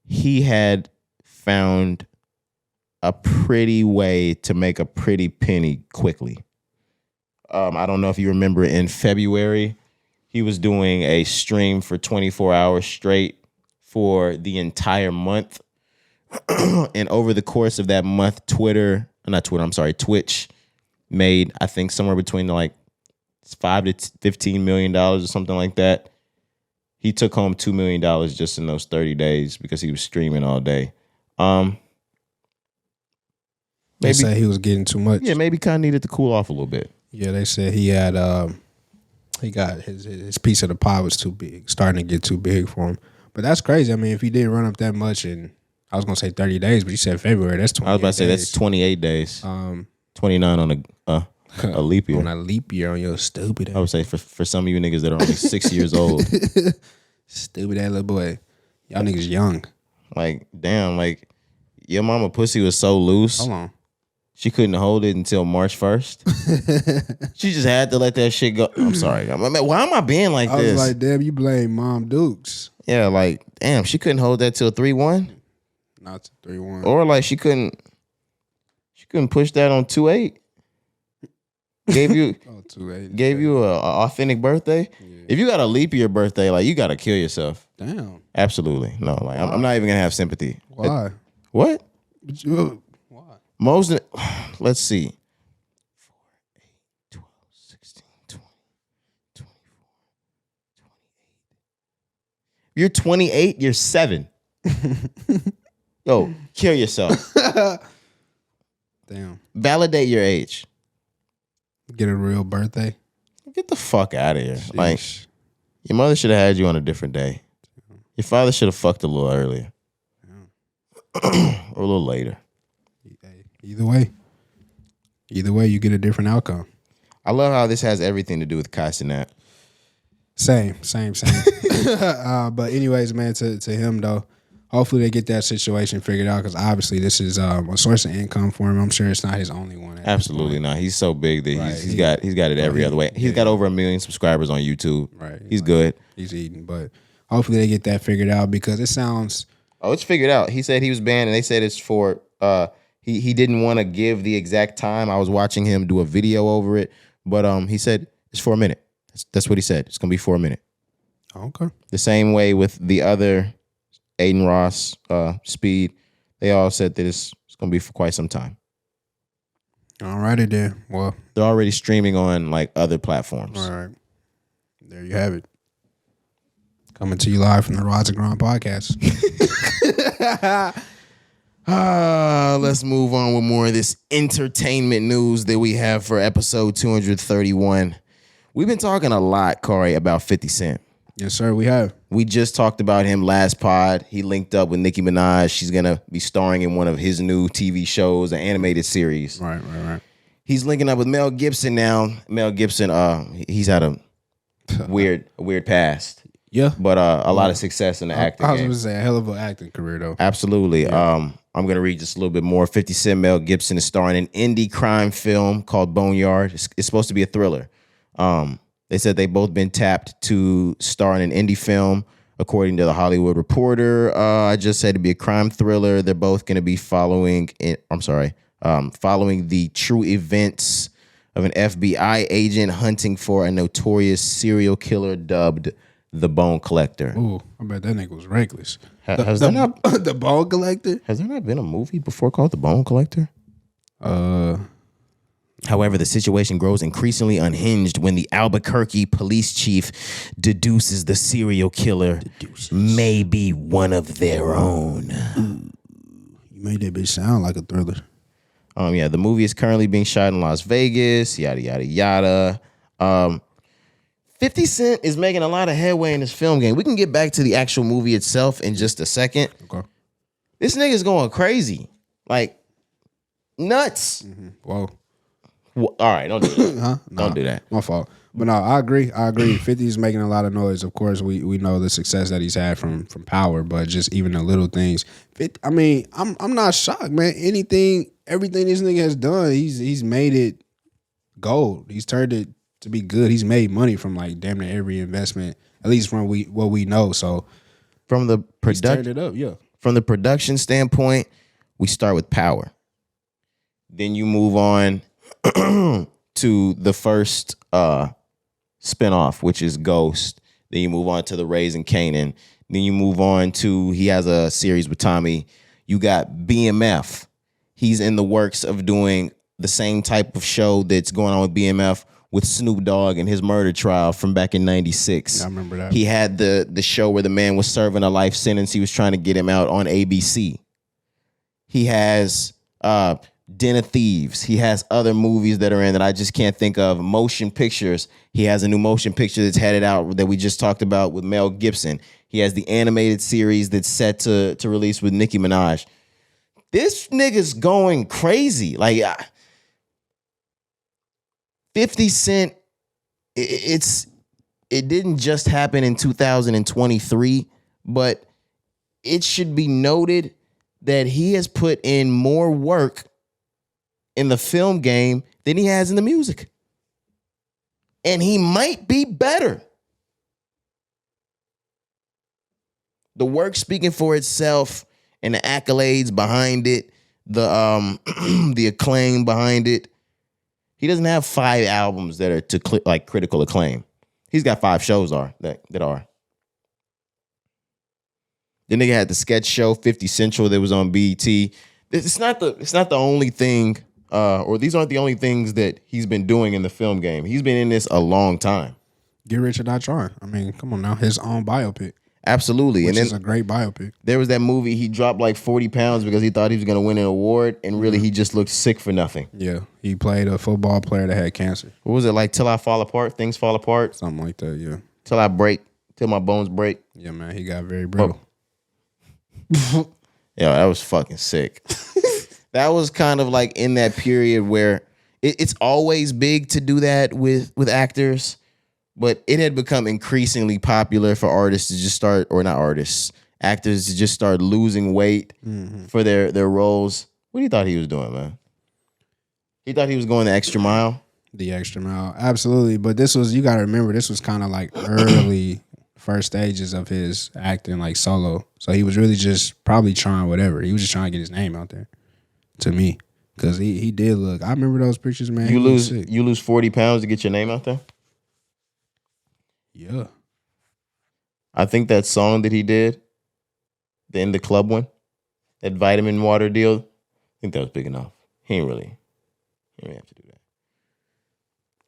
he had found a pretty way to make a pretty penny quickly. I don't know if you remember in February, he was doing a stream for 24 hours straight for the entire month. And over the course of that month, Twitch made, I think, somewhere between like $5 to $15 million or something like that. He took home $2 million just in those 30 days because he was streaming all day. They said he was getting too much. Yeah, maybe kind of needed to cool off a little bit. Yeah, they said he had he got his piece of the pie was too big, starting to get too big for him. But that's crazy. I mean, if he did run up that much in, I was gonna say 30 days, but you said February. That's 28 I was about to say days. that's 28 days. 29 on a leap year. On a leap year on your stupid ass. I would say for some of you niggas that are only 6 years old. Stupid ass little boy. Y'all niggas young. Like, damn, like your mama pussy was so loose. Hold on. She couldn't hold it until March 1st. She just had to let that shit go. I'm sorry. Why am I being like this? I was like, damn, you blame Mom Dukes. Yeah, like, damn, she couldn't hold that till 3-1. Not to 3-1. Or like she couldn't push that on 2-8. Gave you 2-8. gave you a authentic birthday. Yeah. If you got a leap year birthday, like you got to kill yourself. Damn. Absolutely. No, like I'm not even gonna have sympathy. Why? What? Why? Most, let's see. 4, 8, 12, 16, 20, 24, 28. You're 28, you're 7. Yo, kill yourself. Damn. Validate your age. Get a real birthday. Get the fuck out of here. Sheesh. Like, your mother should have had you on a different day. Your father should have fucked a little earlier. Yeah. Or a little later. Either way, you get a different outcome. I love how this has everything to do with Kai Cenat. Same. But anyways, man, to him though, hopefully they get that situation figured out because obviously this is a source of income for him. I'm sure it's not his only one. Absolutely not. He's so big that right. he's got it every other way. He's got over 1 million subscribers on YouTube. Right. He's good. He's eating, but hopefully they get that figured out because it sounds. Oh, it's figured out. He said he was banned, and they said it's for. He didn't want to give the exact time. I was watching him do a video over it, but he said it's for a minute. That's what he said. It's gonna be for a minute. Okay. The same way with the other Aiden Ross, Speed. They all said that it's gonna be for quite some time. All righty then. Well, they're already streaming on like other platforms. All right. There you have it. Coming to you live from the Rods and Grind podcast. Let's move on with more of this entertainment news that we have for episode 231. We've been talking a lot, Cari, about 50 Cent. Yes, sir, we have. We just talked about him last pod. He linked up with Nicki Minaj. She's going to be starring in one of his new TV shows, an animated series. Right. He's linking up with Mel Gibson now. Mel Gibson, he's had a weird past. Yeah. But a lot of success in the acting game. I was going to say a hell of an acting career, though. Absolutely. Yeah. I'm going to read just a little bit more. 50 Cent Mel Gibson is starring in an indie crime film called Boneyard. It's supposed to be a thriller. They said they've both been tapped to star in an indie film, according to the Hollywood Reporter. I just said to be a crime thriller. They're both going to be following the true events of an FBI agent hunting for a notorious serial killer dubbed the Bone Collector. Ooh, I bet that nigga was reckless. The Bone Collector? Has there not been a movie before called The Bone Collector? However, the situation grows increasingly unhinged when the Albuquerque police chief deduces the serial killer may be one of their own. You made that bitch sound like a thriller. Yeah, the movie is currently being shot in Las Vegas, yada, yada, yada. 50 Cent is making a lot of headway in this film game. We can get back to the actual movie itself in just a second. Okay. This nigga's going crazy. Like, nuts. Mm-hmm. Whoa. Well, all right, don't do that. Huh? Don't do that. My fault. But no, I agree. 50 is making a lot of noise. Of course, we know the success that he's had from Power, but just even the little things. I mean, I'm not shocked, man. Everything this nigga has done, he's made it gold. He's turned it to be good. He's made money from like damn near every investment, at least from what we know. So from the turned it up, yeah. From the production standpoint, we start with Power. Then you move on to the first spinoff, which is Ghost. Then you move on to the Raising Kanan. Then you move on to, he has a series with Tommy. You got BMF. He's in the works of doing the same type of show that's going on with BMF with Snoop Dogg and his murder trial from back in 96. Yeah, I remember that. He had the show where the man was serving a life sentence. He was trying to get him out on ABC. He has Den of Thieves. He has other movies that are in that I just can't think of. Motion pictures. He has a new motion picture that's headed out that we just talked about with Mel Gibson. He has the animated series that's set to release with Nicki Minaj. This nigga's going crazy. Like 50 Cent, it didn't just happen in 2023, but it should be noted that he has put in more work in the film game than he has in the music. And he might be better. The work speaking for itself, and the accolades behind it, the the acclaim behind it. He doesn't have 5 albums that are to like critical acclaim. He's got 5 shows that are. The nigga had the sketch show 50 Central that was on BET. It's not the only thing, or these aren't the only things that he's been doing in the film game. He's been in this a long time. Get Rich or Die Trying. I mean, come on now, his own biopic. Absolutely. Which and then is a great biopic. There was that movie, he dropped like 40 pounds because he thought he was going to win an award, and really he just looked sick for nothing. Yeah, he played a football player that had cancer. What was it, like Till I Fall Apart? Things Fall Apart? Something like that, yeah. Till my bones break? Yeah, man, he got very brittle. Oh. Yeah, that was fucking sick. That was kind of like in that period where it's always big to do that with actors. But it had become increasingly popular for artists to just start, or not artists, actors to just start losing weight for their roles. What do you thought he was doing, man? He thought he was going the extra mile? The extra mile, absolutely. But this was, you got to remember, this was kind of like early first stages of his acting, like solo. So he was really just probably trying whatever. He was just trying to get his name out there, to me. Because he did look, I remember those pictures, man. You lose 40 pounds to get your name out there? Yeah. I think that song that he did, the In the Club one, that vitamin water deal, I think that was big enough. He didn't really have to do that.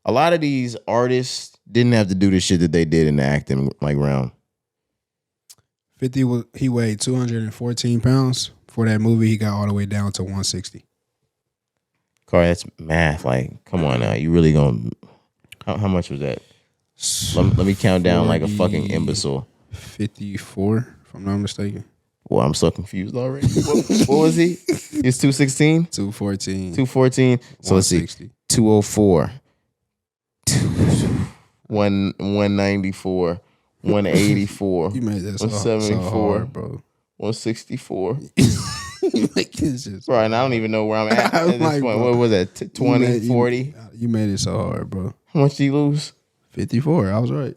A lot of these artists didn't have to do the shit that they did in the acting like realm. 50, he weighed 214 pounds. For that movie, he got all the way down to 160. Cari, that's math. Like, come on now. You really gonna... How much was that? Let me count down like a fucking imbecile. 54, if I'm not mistaken. Well, I'm so confused already. What was he? He was 216? 214. 214. So let's see. 204. 194. 184. You made that 174. so hard, bro. 164. You make this just... Bro, and I don't even know where I'm at this like, point. bro, What was that? 20, 40? You made it so hard, bro. How much did you lose? 54. I was right.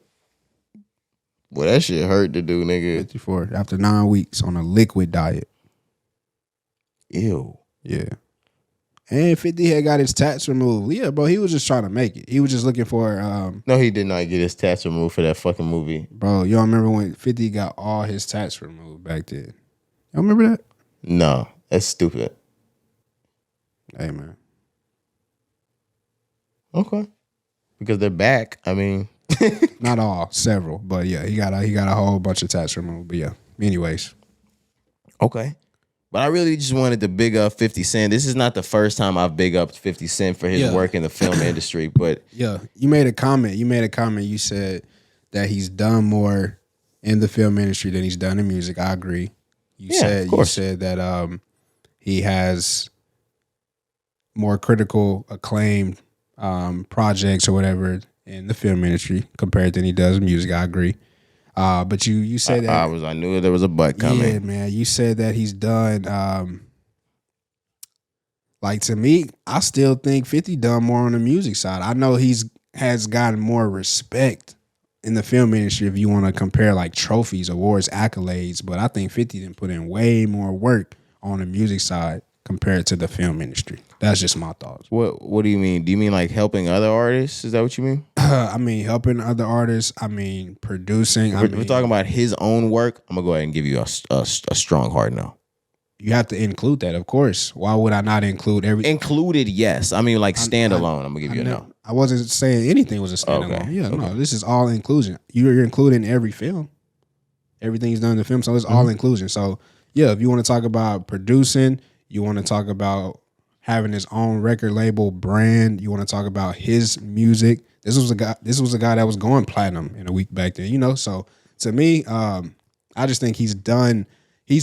Well, that shit hurt to do, nigga. 54. After 9 weeks on a liquid diet. Ew. Yeah. And 50 had got his tats removed. Yeah, bro, he was just trying to make it. He was just looking for... No, he did not get his tats removed for that fucking movie. Bro, y'all remember when 50 got all his tats removed back then? Y'all remember that? No, that's stupid. Hey, man. Okay. Because they're back. I mean... Not all, several. But yeah, he got a whole bunch of tats removed. But yeah, anyways. Okay. But I really just wanted to big up 50 Cent. This is not the first time I've big upped 50 Cent for his work in the film industry. But yeah, you made a comment. You said that he's done more in the film industry than he's done in music. I agree. You said that he has more critical acclaimed projects or whatever in the film industry compared than he does music. I agree. But you said that I knew there was a butt coming. Yeah, man. You said that he's done. Like, to me, I still think 50 done more on the music side. I know has gotten more respect in the film industry if you want to compare like trophies, awards, accolades. But I think 50 didn't put in way more work on the music side compared to the film industry. That's just my thoughts. What do you mean? Do you mean like helping other artists? Is that what you mean? I mean, helping other artists. I mean, producing. We're talking about his own work. I'm going to go ahead and give you a strong hard no. You have to include that, of course. Why would I not include every... Included, yes. I mean, like standalone. I'm going to give you a no. I wasn't saying anything was a standalone. Okay. Yeah, no, this is all inclusion. You're including every film. Everything's done in the film, so it's all inclusion. So, yeah, if you want to talk about producing, you want to talk about having his own record label brand, you want to talk about his music. This was a guy that was going platinum in a week back then, you know? So, to me, I just think he's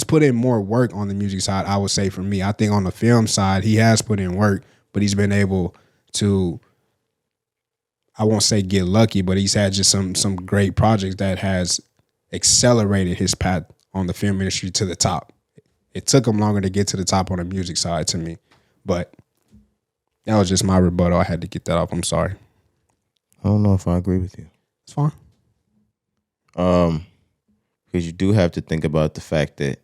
put in more work on the music side, I would say, for me. I think on the film side, he has put in work, but he's been able to, I won't say get lucky, but he's had just some great projects that has accelerated his path on the film industry to the top. It took him longer to get to the top on the music side to me, but that was just my rebuttal. I had to get that off. I'm sorry. I don't know if I agree with you. It's fine. Because you do have to think about the fact that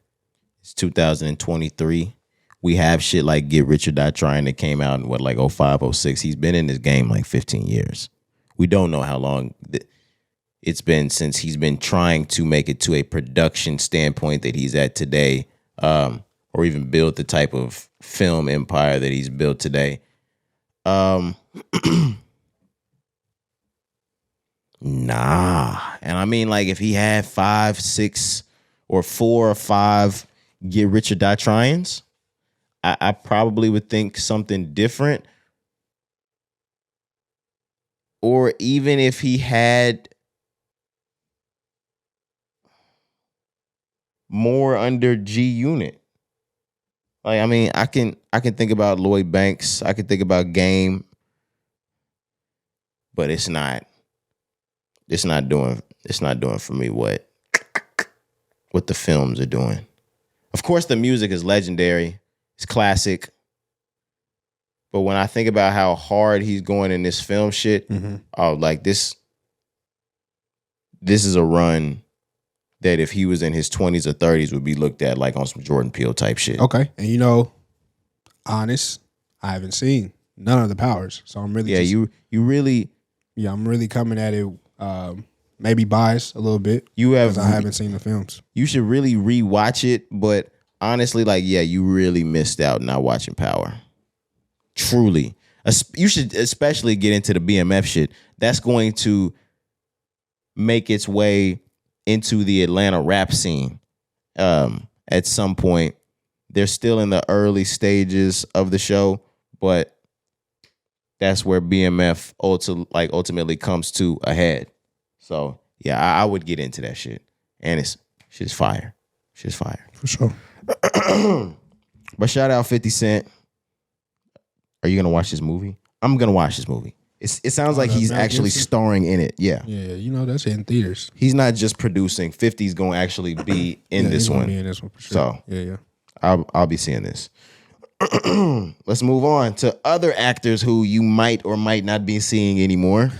It's 2023. We have shit like Get Rich or Die Trying that came out in like 05, 06. He's been in this game like 15 years. We don't know how long it's been since he's been trying to make it to a production standpoint that he's at today, or even build the type of film empire that he's built today. Nah. And I mean, like, if he had 5, 6, or 4 or 5 Get Rich or Die Tryings, I probably would think something different. Or even if he had more under G Unit. Like, I mean, I can think about Lloyd Banks. I can think about Game. But it's not doing for me what the films are doing. Of course, the music is legendary. It's classic. But when I think about how hard he's going in this film shit, like this is a run that if he was in his 20s or 30s would be looked at like on some Jordan Peele type shit. Okay. And honest, I haven't seen none of the Powers. So I'm really I'm really coming at it maybe biased a little bit. Because I haven't seen the films. You should really rewatch it, but honestly, like, yeah, you really missed out not watching Power. Truly. You should especially get into the BMF shit. That's going to make its way into the Atlanta rap scene at some point. They're still in the early stages of the show, but that's where BMF ultimately comes to a head. So yeah, I would get into that shit. And shit's fire. Shit's fire. For sure. But shout out 50 Cent. Are you gonna watch this movie? I'm gonna watch this movie. It sounds like he's actually starring in it. Yeah. Yeah, that's in theaters. He's not just producing. 50's gonna actually be in this one. Be in this one for sure. So yeah. I'll be seeing this. Let's move on to other actors who you might or might not be seeing anymore.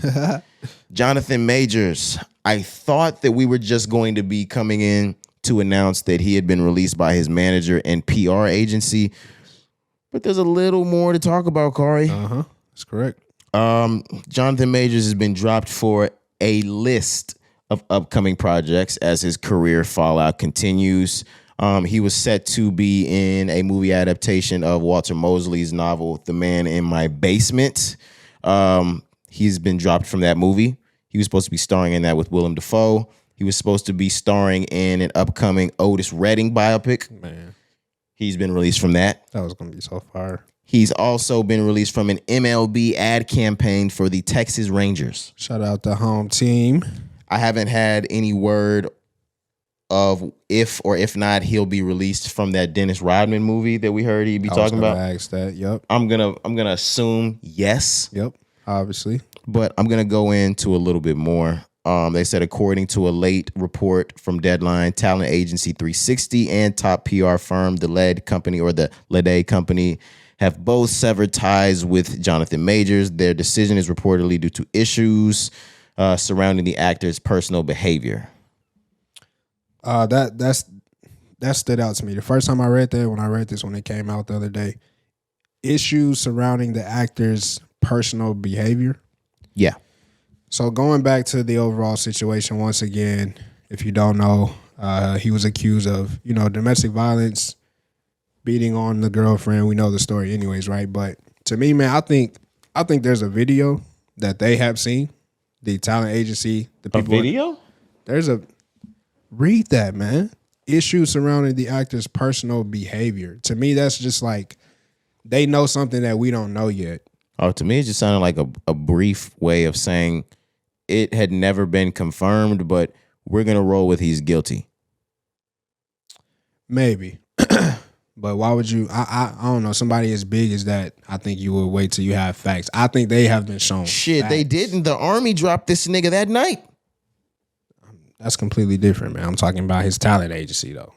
Jonathan Majors. I thought that we were just going to be coming in to announce that he had been released by his manager and PR agency, but there's a little more to talk about, Cari. That's correct. Jonathan Majors has been dropped for a list of upcoming projects as his career fallout continues. He was set to be in a movie adaptation of Walter Mosley's novel, The Man in My Basement. He's been dropped from that movie. He was supposed to be starring in that with Willem Dafoe. He was supposed to be starring in an upcoming Otis Redding biopic. Man, he's been released from that. That was going to be so fire. He's also been released from an MLB ad campaign for the Texas Rangers. Shout out the home team. I haven't had any word of if or if not he'll be released from that Dennis Rodman movie that we heard he'd be talking about. Ask that. Yep. I'm gonna assume yes. Yep. Obviously. But I'm gonna go into a little bit more. They said, according to a late report from Deadline, talent agency 360 and top PR firm, the LED Company or the LED Company, have both severed ties with Jonathan Majors. Their decision is reportedly due to issues surrounding the actor's personal behavior. That stood out to me. The first time I read that, when it came out the other day, issues surrounding the actor's personal behavior. Yeah. So going back to the overall situation, once again, if you don't know, he was accused of, domestic violence, beating on the girlfriend. We know the story anyways, right? But to me, man, I think there's a video that they have seen, the talent agency, the people. A video? Read that, man. Issues surrounding the actor's personal behavior. To me, that's just like they know something that we don't know yet. Oh, to me, it just sounded like a brief way of saying it had never been confirmed, but we're going to roll with he's guilty. Maybe. But why would you? I don't know. Somebody as big as that, I think you would wait till you have facts. I think they have been shown. Shit, facts. They didn't. The Army dropped this nigga that night. That's completely different, man. I'm talking about his talent agency, though.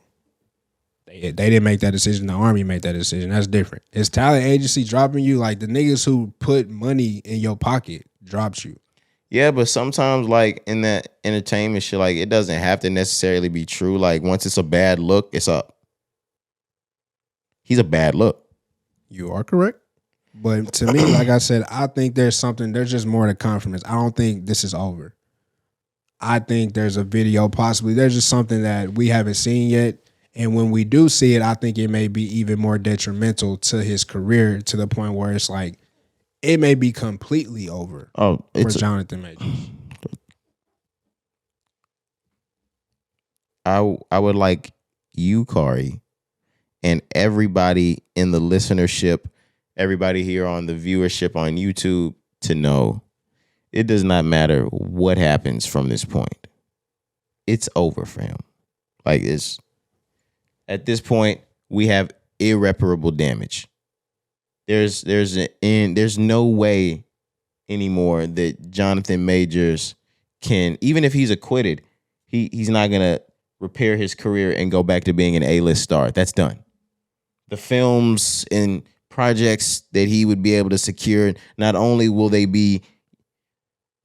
They didn't make that decision. The Army made that decision. That's different. His talent agency dropping you, like the niggas who put money in your pocket dropped you. Yeah, but sometimes, like, in that entertainment shit, like, it doesn't have to necessarily be true. Like, once it's a bad look, it's up. he's a bad look. You are correct. But to me, like I said, I think there's just more to come from this. I don't think this is over. I think there's a video possibly. There's just something that we haven't seen yet. And when we do see it, I think it may be even more detrimental to his career to the point where it's like, it may be completely over for Jonathan Majors. I would like you, Cari, and everybody in the listenership, everybody here on the viewership on YouTube to know it does not matter what happens from this point. It's over for him. Like, it's at this point, we have irreparable damage. There's no way anymore that Jonathan Majors can, even if he's acquitted, he's not gonna repair his career and go back to being an A-list star. That's done. The films and projects that he would be able to secure, not only will they be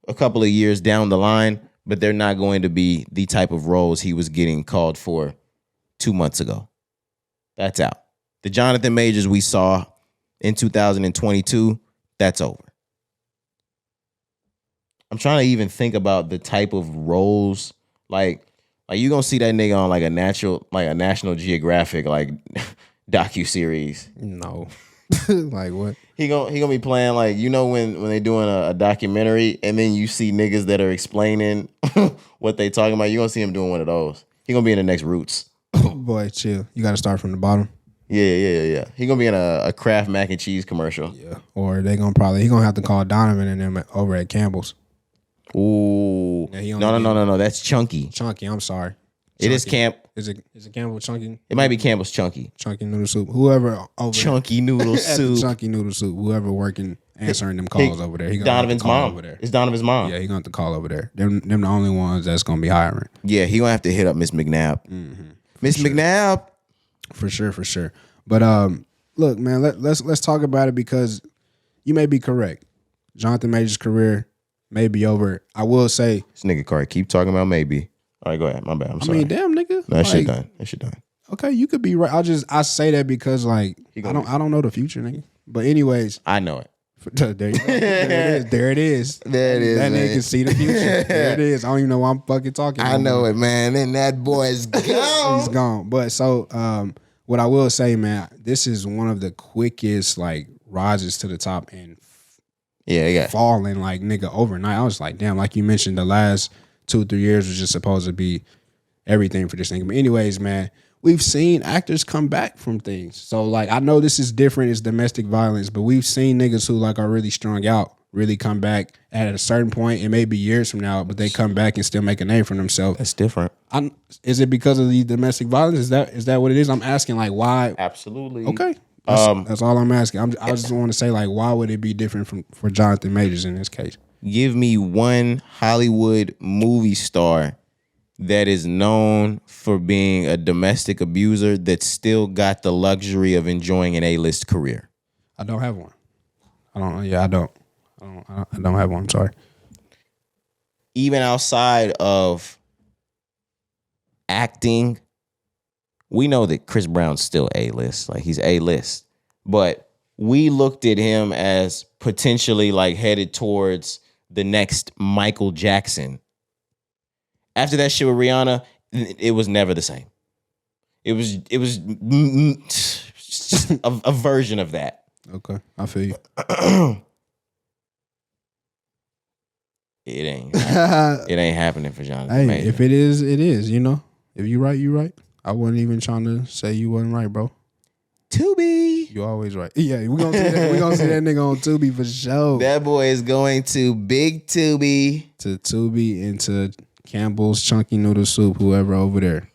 a couple of years down the line, but they're not going to be the type of roles he was getting called for 2 months ago. That's out. The Jonathan Majors we saw in 2022, that's over. I'm trying to even think about the type of roles, like you gonna see that nigga on like a National Geographic like docuseries. No. Like what? He gonna be playing like, you know, when they doing a documentary and then you see niggas that are explaining what they talking about, you gonna see him doing one of those. He gonna be in the next Roots. Boy, chill. You gotta start from the bottom. Yeah. He gonna be in a Kraft mac and cheese commercial. Yeah. Or he gonna have to call Donovan and them over at Campbell's. Ooh. Yeah, No. That's Chunky. Chunky, I'm sorry. It is Camp. Is it Campbell Chunky? It might be Campbell's Chunky. Chunky noodle soup. Whoever over Chunky noodle soup. Chunky noodle soup. Whoever working answering them calls over there. He gonna Donovan's have to call mom. over there. It's Donovan's mom. Yeah, he gonna have to call over there. Them the only ones that's gonna be hiring. Yeah, he gonna have to hit up Miss McNabb. Miss McNabb. For sure. But look, man, let's talk about it because you may be correct. Jonathan Majors' career may be over. I will say, This nigga Cari keep talking about maybe. All right, go ahead. My bad. I'm sorry. I mean, damn nigga. No, that shit done. That shit done. Okay, you could be right. I say that because like I don't know the future, nigga. But anyways, I know it. there you go. There it is. There it is. That man. nigga can see the future. There it is. I don't even know why I'm fucking talking. I know it, man. And that boy is gone. He's gone. But so what I will say, man, this is one of the quickest like rises to the top and falling like nigga overnight. I was like, damn, like you mentioned, the last 2-3 years was just supposed to be everything for this nigga. But anyways, man, we've seen actors come back from things. So like I know this is different, it's domestic violence, but we've seen niggas who like are really strung out really come back at a certain point. It may be years from now, but they come back and still make a name for themselves. That's different. Is it because of the domestic violence? Is that what it is? I'm asking like why? Absolutely. Okay. That's all I'm asking. I just want to say like why would it be different for Jonathan Majors in this case? Give me one Hollywood movie star that is known for being a domestic abuser that still got the luxury of enjoying an A-list career. I don't have one. I don't have one. I'm sorry. Even outside of acting, we know that Chris Brown's still A-list. Like he's A-list. But we looked at him as potentially like headed towards the next Michael Jackson. After that shit with Rihanna, it was never the same. It was just a version of that. Okay, I feel you. It ain't happening for Jonathan. Hey, Major. if it is, it is. You know, if you right, you right. I wasn't even trying to say you wasn't right, bro. Tubi. You always right. Yeah, we gonna see that nigga on Tubi for sure. That boy is going to Big Tubi. To Tubi and to Campbell's Chunky Noodle Soup, whoever over there.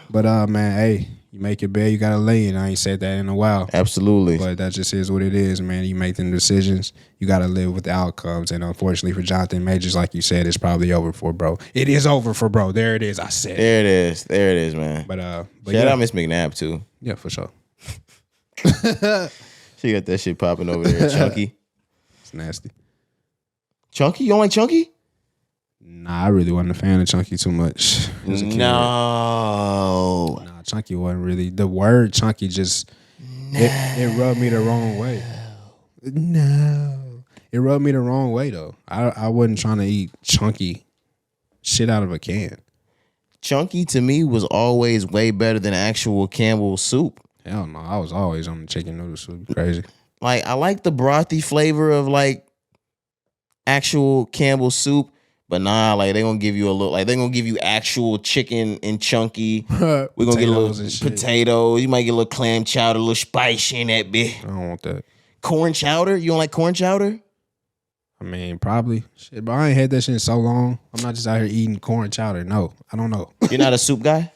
But man, hey, you make your bed, you gotta lay it. I ain't said that in a while. Absolutely. But that just is what it is, man. You make them decisions, you gotta live with the outcomes. And unfortunately for Jonathan Majors, like you said, it's probably over for bro. It is over for bro. There it is. I said There it is, man. But shout out Miss McNabb too. Yeah, for sure. She got that shit popping over there. Chunky. It's nasty. Chunky? You don't like Chunky? Nah, I really wasn't a fan of Chunky too much. No. Nah, Chunky wasn't really. The word Chunky just It rubbed me the wrong way. No. It rubbed me the wrong way, though. I wasn't trying to eat chunky shit out of a can. Chunky to me was always way better than actual Campbell's soup. Hell no. I was always on the chicken noodle soup. Crazy. Like, I like the brothy flavor of, like, actual Campbell's soup. But nah, like, they gonna give you a little, like, they gonna give you actual chicken and chunky. We're gonna get a little potato. You might get a little clam chowder, a little spice in that bit. I don't want that. Corn chowder? You don't like corn chowder? I mean, probably. Shit, but I ain't had that shit in so long. I'm not just out here eating corn chowder. No, I don't know. You're not a soup guy?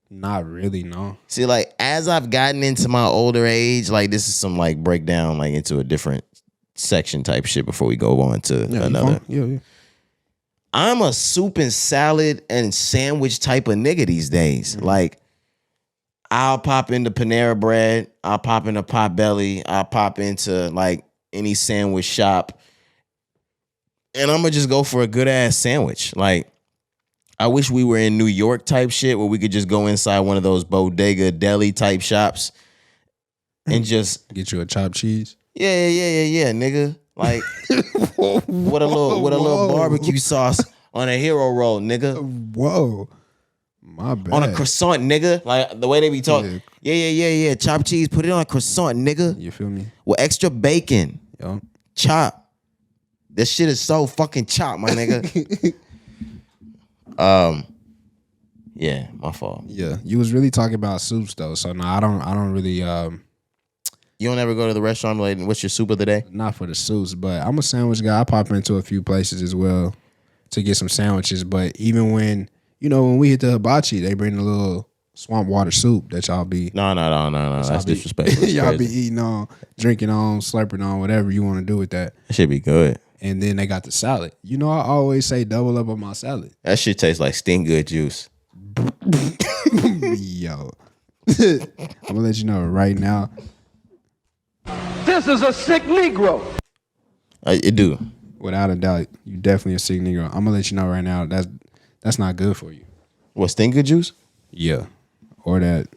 Not really, no. See, like, as I've gotten into my older age, like, this is some, like, breakdown, like, into a different section type shit before we go on to another. Yeah. I'm a soup and salad and sandwich type of nigga these days. Mm-hmm. Like, I'll pop into Panera Bread. I'll pop into Potbelly. I'll pop into, like, any sandwich shop. And I'm going to just go for a good-ass sandwich. Like, I wish we were in New York type shit where we could just go inside one of those bodega deli type shops and just... Get you a chopped cheese? Yeah, nigga. Like, with a little barbecue sauce on a hero roll, nigga. Whoa. My bad. On a croissant, nigga. Like, the way they be talking. Yeah. Chopped cheese, put it on a croissant, nigga. You feel me? With extra bacon. Yo. Chop. This shit is so fucking chopped, my nigga. Yeah, my fault. Yeah. You was really talking about soups though. So no, I don't really You don't ever go to the restaurant like, what's your soup of the day? Not for the soups, but I'm a sandwich guy. I pop into a few places as well to get some sandwiches. But even when we hit the hibachi, they bring the little swamp water soup that y'all be... No. That's disrespectful. Y'all be eating on, drinking on, slurping on, whatever you want to do with that. That should be good. And then they got the salad. I always say double up on my salad. That shit tastes like Sting Good juice. Yo. I'm going to let you know right now. This is a sick Negro. It do. Without a doubt, you definitely a sick nigga. I'm gonna let you know right now that's not good for you. What, Sting Good juice? Yeah, or that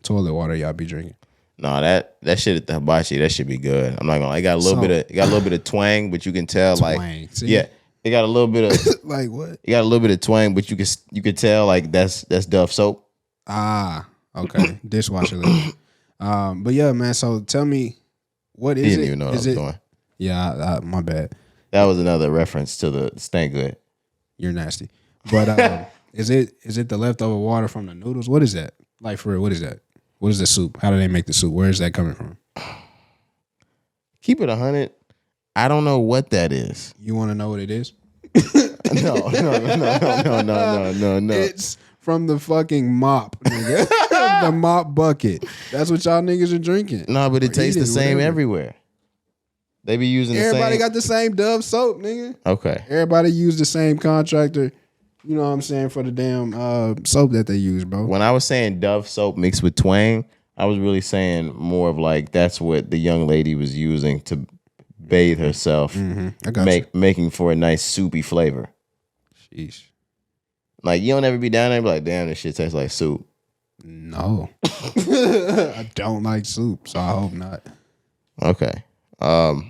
toilet water y'all be drinking. No, that shit at the hibachi, that should be good. I'm not gonna lie. It got a little bit of twang, but you can tell twang, see? Yeah, it got a little bit of like what? It got a little bit of twang, but you could tell like that's Dove soap. Ah, okay, dishwasher liquid. But yeah, man. So tell me, what is it? You didn't even know what I was doing. Yeah, my bad. That was another reference to the Stank Good. You're nasty. But is it the leftover water from the noodles? What is that? Like for real, what is that? What is the soup? How do they make the soup? Where is that coming from? Keep it 100. I don't know what that is. You want to know what it is? No. It's from the fucking mop, nigga. The mop bucket. That's what y'all niggas are drinking. No, but it tastes the same everywhere. They be using the same. Everybody got the same Dove soap, nigga. Okay. Everybody use the same contractor. You know what I'm saying, for the damn soap that they use, bro. When I was saying Dove soap mixed with twang, I was really saying more of like that's what the young lady was using to bathe herself, making for a nice soupy flavor. Sheesh. Like, you don't ever be down there and be like, damn, this shit tastes like soup. No. I don't like soup, so I hope not. Okay. All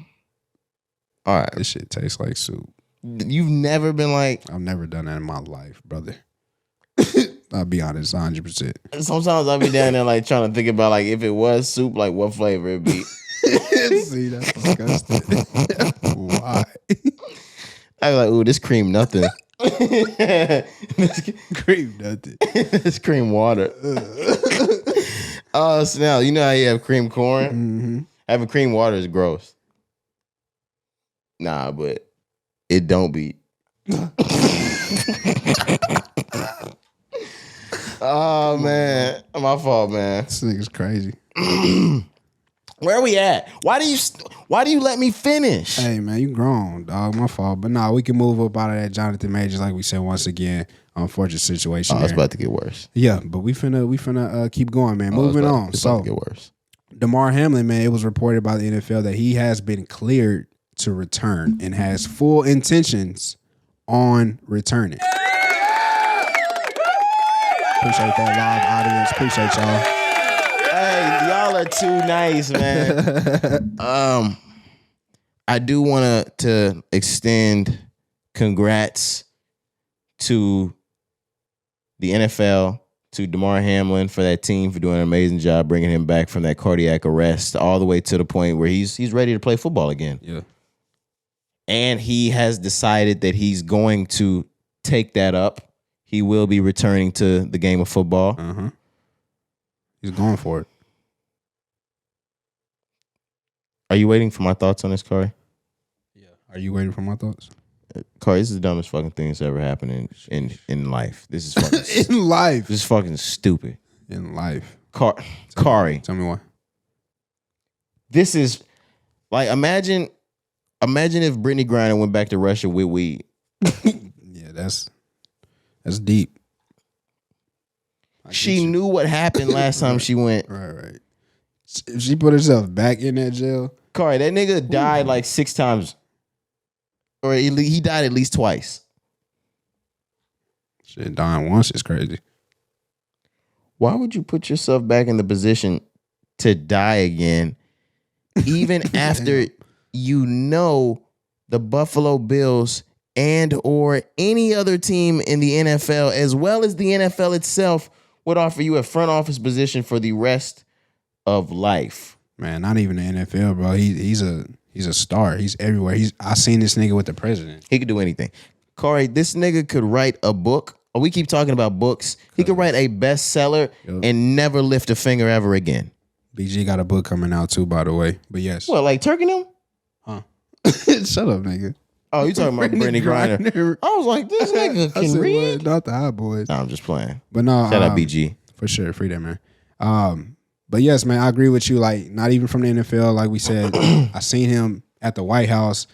right. This shit tastes like soup. You've never been like... I've never done that in my life, brother. I'll be honest, 100%. Sometimes I'll be down there like trying to think about like if it was soup, like what flavor it'd be. See, that's disgusting. Why? I'd be like, ooh, this cream nothing. Cream nothing. It's cream water. Oh, so now you know how you have cream corn? Mm-hmm. Having cream water is gross. Nah, but it don't be. Oh man, my fault, man. This nigga's crazy. Where are we at? Why do you let me finish? Hey man, you grown, dog. My fault. But nah, we can move up out of that Jonathan Majors, like we said once again. Unfortunate situation. Oh, it's about to get worse. Yeah, but we finna keep going, man. Moving on. It's about to get worse. Damar Hamlin, man, it was reported by the NFL that he has been cleared to return and has full intentions on returning. Appreciate that live audience. Appreciate y'all. Hey, y'all are too nice, man. I do want to extend congrats to the NFL, to Damar Hamlin for that team for doing an amazing job bringing him back from that cardiac arrest all the way to the point where he's ready to play football again. Yeah. And he has decided that he's going to take that up. He will be returning to the game of football. Uh-huh. He's going for it. Are you waiting for my thoughts on this, Cari? Yeah. Are you waiting for my thoughts? Cari, this is the dumbest fucking thing that's ever happened in life. This is fucking In life. This is fucking stupid. In life. Cari. Tell me why. This is like imagine if Brittany Griner went back to Russia with weed. Yeah, that's deep. She knew what happened last time she went. Right. If she put herself back in that jail. Cari, that nigga died like 6 times. Or he died at least twice. Shit, dying once is crazy. Why would you put yourself back in the position to die again, even after you know the Buffalo Bills and or any other team in the NFL, as well as the NFL itself, would offer you a front office position for the rest of life? Man, not even the NFL, bro. He's a star. He's everywhere. I seen this nigga with the president. He could do anything. Cari, this nigga could write a book. We keep talking about books. He could write a bestseller and never lift a finger ever again. BG got a book coming out too, by the way. But yes. What, like Turkey them? Huh? Shut up, nigga. Oh, you talking about Brittany Griner? I was like, this nigga can read. What? Not the Hot Boys. No, I'm just playing. But no, shout out BG for sure. Free that man. But yes, man, I agree with you. Like, not even from the NFL, like we said. I seen him at the White House.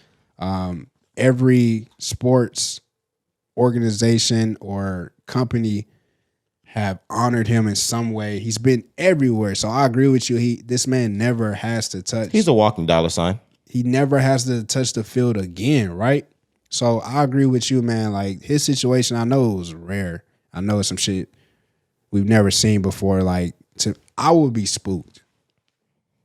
Every sports organization or company have honored him in some way. He's been everywhere. So I agree with you. This man never has to touch. He's a walking dollar sign. He never has to touch the field again, right? So I agree with you, man. Like, his situation, I know it was rare. I know it's some shit we've never seen before. Like, I would be spooked.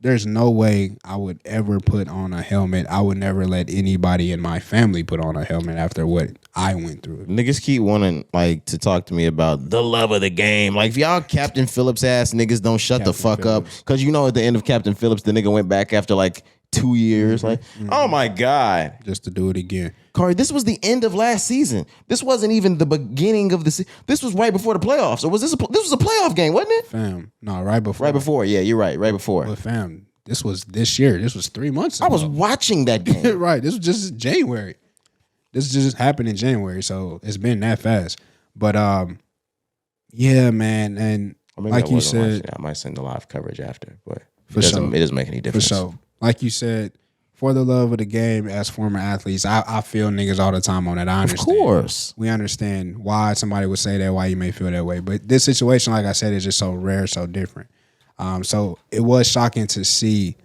There's no way I would ever put on a helmet. I would never let anybody in my family put on a helmet after what I went through. Niggas keep wanting to talk to me about the love of the game. Like, if y'all Captain Phillips ass niggas don't shut the fuck up. Because you know at the end of Captain Phillips, the nigga went back after like 2 years. Oh my God. Just to do it again. Cari, this was the end of last season. This wasn't even the beginning of the season. This was right before the playoffs. Or was this was a playoff game, wasn't it? Fam, no, right before. Right before, yeah, you're right. Right before. But fam, this was this year. This was 3 months ago. I was watching that game. Right, this was just January. This just happened in January, so it's been that fast. But yeah, man, and like you said, I might send the live coverage after, but it sure. doesn't make any difference. For sure. Like you said, for the love of the game, as former athletes, I feel niggas all the time on that. I understand. Of course. We understand why somebody would say that, why you may feel that way. But this situation, like I said, is just so rare, so different. So it was shocking to see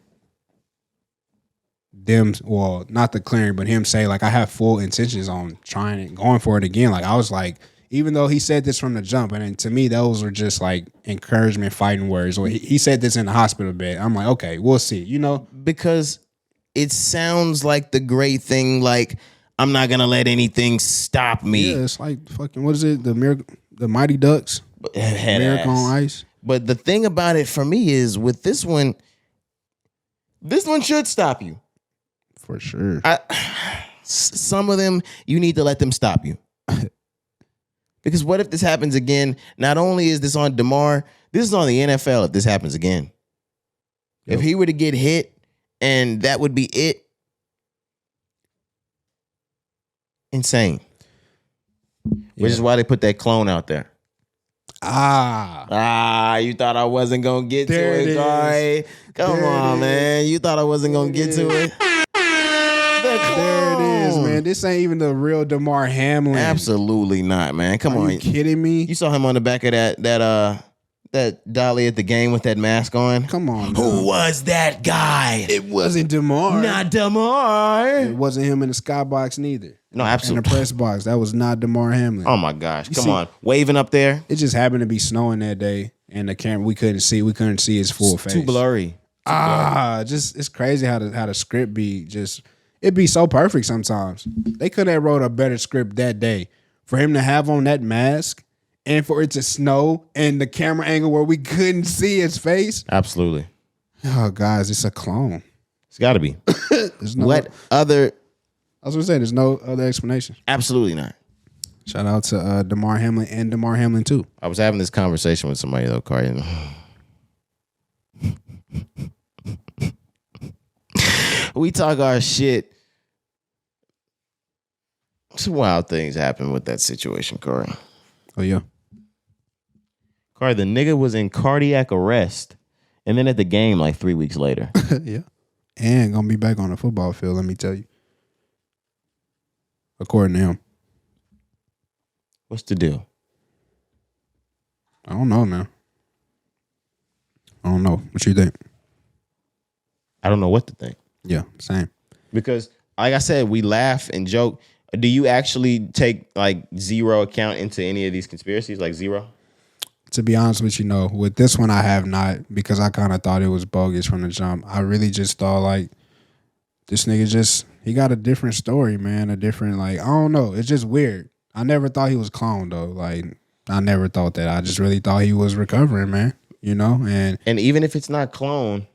them, well, not the clearing, but him say, like, I have full intentions on trying and going for it again. Like, I was like, even though he said this from the jump, and then to me, those were just like encouragement, fighting words. Or he said this in the hospital bed. I'm like, okay, we'll see, you know? Because it sounds like the great thing, like, I'm not going to let anything stop me. Yeah, it's like fucking, what is it? The Mighty Ducks? Miracle on Ice? But the thing about it for me is with this one should stop you. For sure. Some of them, you need to let them stop you. Because what if this happens again? Not only is this on Damar, this is on the NFL if this happens again. Yep. If he were to get hit and that would be it, insane. Yeah. Which is why they put that clone out there. You thought I wasn't going to get to it, Cari. Come on, man. You thought I wasn't going to get to it? There it is, man. This ain't even the real Damar Hamlin. Absolutely not, man. Come on. Are you kidding me? You saw him on the back of that dolly at the game with that mask on? Come on, Who was that guy? It wasn't Damar. Not Damar. It wasn't him in the skybox neither. No, absolutely. In the press box. That was not Damar Hamlin. Oh, my gosh. Come on. Waving up there. It just happened to be snowing that day. and the camera we couldn't see his full face. Too blurry. Just it's crazy how the script be just it be so perfect sometimes. They could have wrote a better script that day for him to have on that mask and for it to snow and the camera angle where we couldn't see his face. Absolutely. Oh, guys, it's a clone. It's got to be. There's no, What other? I was gonna say there's no other explanation. Absolutely not. Shout out to Damar Hamlin and Damar Hamlin too. I was having this conversation with somebody though, Cari. We talk our shit. Some wild things happen with that situation, Cari. Oh yeah. Cari, the nigga was in cardiac arrest and then at the game like 3 weeks later. Yeah. And gonna be back on the football field, let me tell you. According to him. What's the deal? I don't know, man. I don't know. What you think? I don't know what to think. Yeah, same. Because, like I said, we laugh and joke. Do you actually take like zero account into any of these conspiracies? Like zero? To be honest with you, no. With this one, I have not because I kind of thought it was bogus from the jump. I really just thought like this nigga he got a different story, man. A different I don't know. It's just weird. I never thought he was cloned though. Like I never thought that. I just really thought he was recovering, man. You know, and even if it's not clone,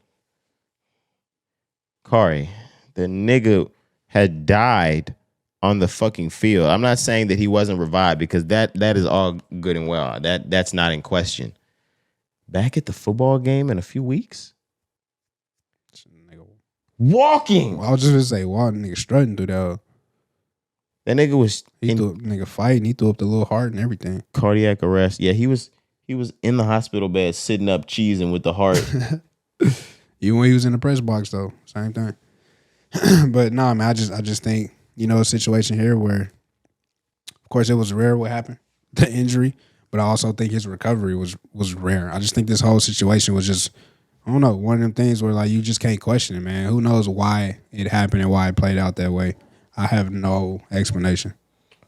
Cari, the nigga had died on the fucking field. I'm not saying that he wasn't revived because that is all good and well. That's not in question. Back at the football game in a few weeks? Walking. I was just gonna say, wow, nigga strutting through that. That nigga was nigga fighting. He threw up the little heart and everything. Cardiac arrest. Yeah, he was in the hospital bed sitting up cheesing with the heart. Even when he was in the press box though, same thing. But no, man, I just think, you know, a situation here where of course it was rare what happened, the injury, but I also think his recovery was rare. I just think this whole situation was just, I don't know, one of them things where like you just can't question it, man. Who knows why it happened and why it played out that way? I have no explanation.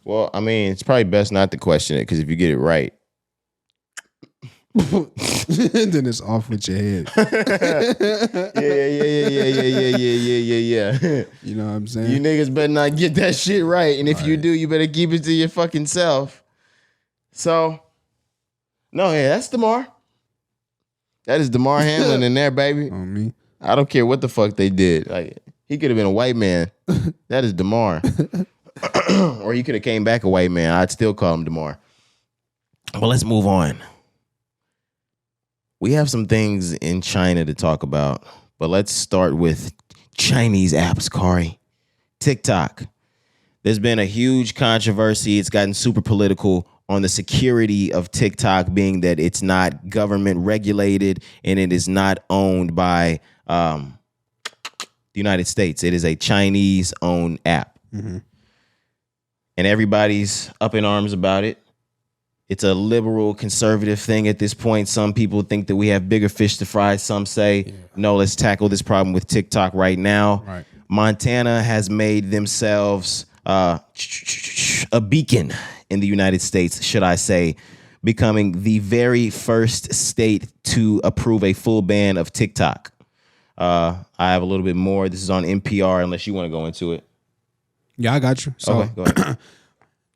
Well, I mean, it's probably best not to question it because if you get it right, then it's off with your head. Yeah. You know what I'm saying? You niggas better not get that shit right. And if you do, you better keep it to your fucking self. So, no, yeah, that's Damar. That is Damar Hamlin in there, baby. On me. I don't care what the fuck they did. Like, he could have been a white man. That is Damar. Or he could have came back a white man. I'd still call him Damar. But let's move on. We have some things in China to talk about, but let's start with Chinese apps, Cari. TikTok. There's been a huge controversy. It's gotten super political on the security of TikTok, being that it's not government regulated and it is not owned by the United States. It is a Chinese-owned app. Mm-hmm. And everybody's up in arms about it. It's a liberal conservative thing at this point. Some people think that we have bigger fish to fry. Some say, no, let's tackle this problem with TikTok right now. Right. Montana has made themselves a beacon in the United States, should I say, becoming the very first state to approve a full ban of TikTok. I have a little bit more. This is on NPR, unless you want to go into it. Yeah, I got you. So, okay, go ahead.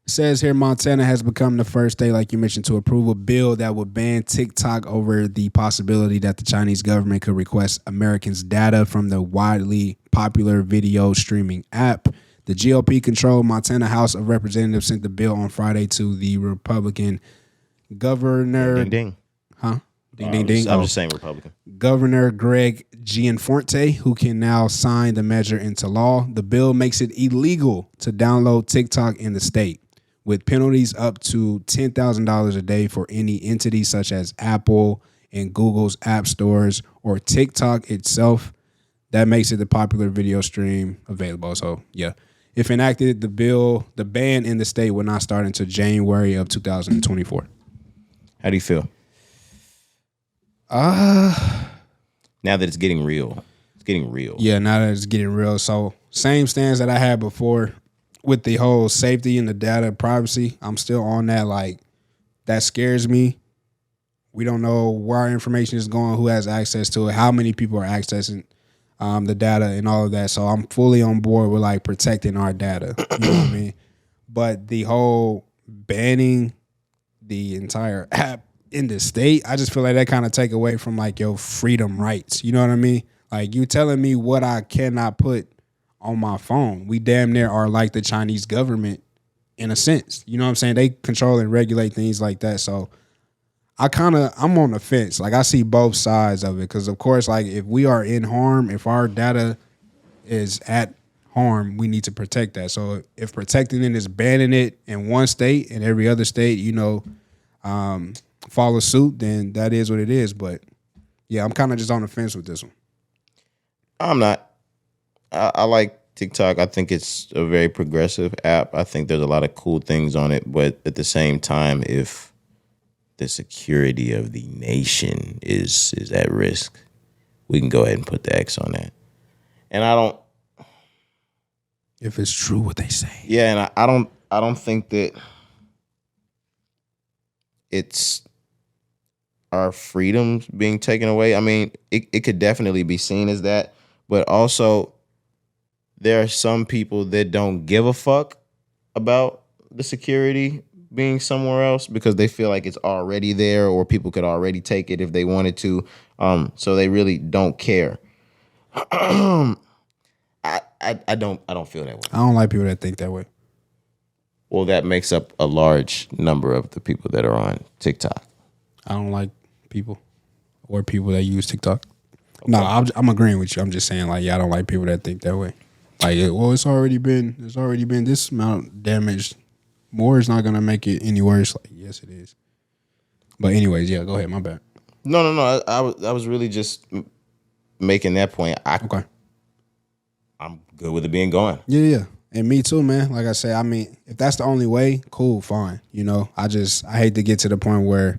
It says here Montana has become the first state, like you mentioned, to approve a bill that would ban TikTok over the possibility that the Chinese government could request Americans' data from the widely popular video streaming app. The GOP-controlled Montana House of Representatives sent the bill on Friday to the Republican governor. Ding, ding. Huh? Ding, ding, ding. I'm just saying Republican. Governor Greg Gianforte, who can now sign the measure into law. The bill makes it illegal to download TikTok in the state, with penalties up to $10,000 a day for any entity such as Apple and Google's app stores or TikTok itself. That makes it the popular video stream available. So, yeah. If enacted, the ban in the state will not start until January of 2024. How do you feel? Now that it's getting real. It's getting real. Yeah, now that it's getting real. So, same stance that I had before with the whole safety and the data privacy. I'm still on that. Like, that scares me We don't know where our information is going, who has access to it, how many people are accessing the data and all of that. So I'm fully on board with like protecting our data. You know what I mean? But the whole banning the entire app in the state, I just feel like that kind of take away from like your freedom rights. You know what I mean? Like you telling me what I cannot put on my phone. We damn near are like the Chinese government in a sense. You know what I'm saying? They control and regulate things like that. So I'm on the fence. Like I see both sides of it. Cause of course, like if we are in harm, if our data is at harm, we need to protect that. So if protecting it is banning it in one state and every other state, follow suit, then that is what it is. But yeah, I'm kind of just on the fence with this one. I'm not. I like TikTok. I think it's a very progressive app. I think there's a lot of cool things on it. But at the same time, if the security of the nation is at risk, we can go ahead and put the X on that. And I don't. If it's true what they say. Yeah, and I don't think that it's our freedoms being taken away. I mean, it could definitely be seen as that, but also there are some people that don't give a fuck about the security being somewhere else because they feel like it's already there or people could already take it if they wanted to. So they really don't care. I don't feel that way. I don't like people that think that way. Well, that makes up a large number of the people that are on TikTok. I don't like people or people that use TikTok. Okay. No, I'm agreeing with you. I'm just saying, like, yeah, I don't like people that think that way. Like, well, it's already been this amount damaged. More is not gonna make it any worse. Like, yes, it is. But anyways, yeah, go ahead. My bad. No. I was really just making that point. Okay. I'm good with it being gone. Yeah. And me too, man. Like I say, I mean, if that's the only way, cool, fine. I hate to get to the point where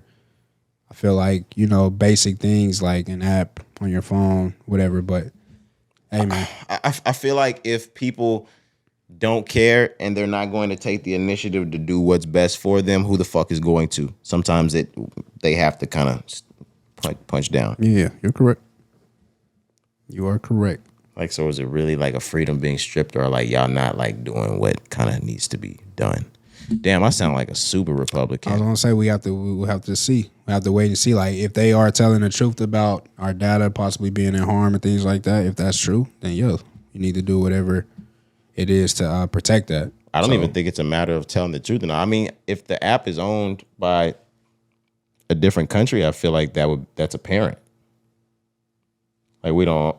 I feel like, basic things like an app on your phone, whatever. But hey, man. I feel like if people don't care and they're not going to take the initiative to do what's best for them, who the fuck is going to? Sometimes they have to kind of punch down. Yeah, you're correct. You are correct. Like, so is it really like a freedom being stripped or like y'all not like doing what kind of needs to be done? Damn, I sound like a super Republican. I was gonna say we'll have to see. We have to wait and see. Like if they are telling the truth about our data possibly being in harm and things like that, if that's true, then you need to do whatever it is to protect that. I don't even think it's a matter of telling the truth. I mean, if the app is owned by a different country, I feel like that's apparent. Like we don't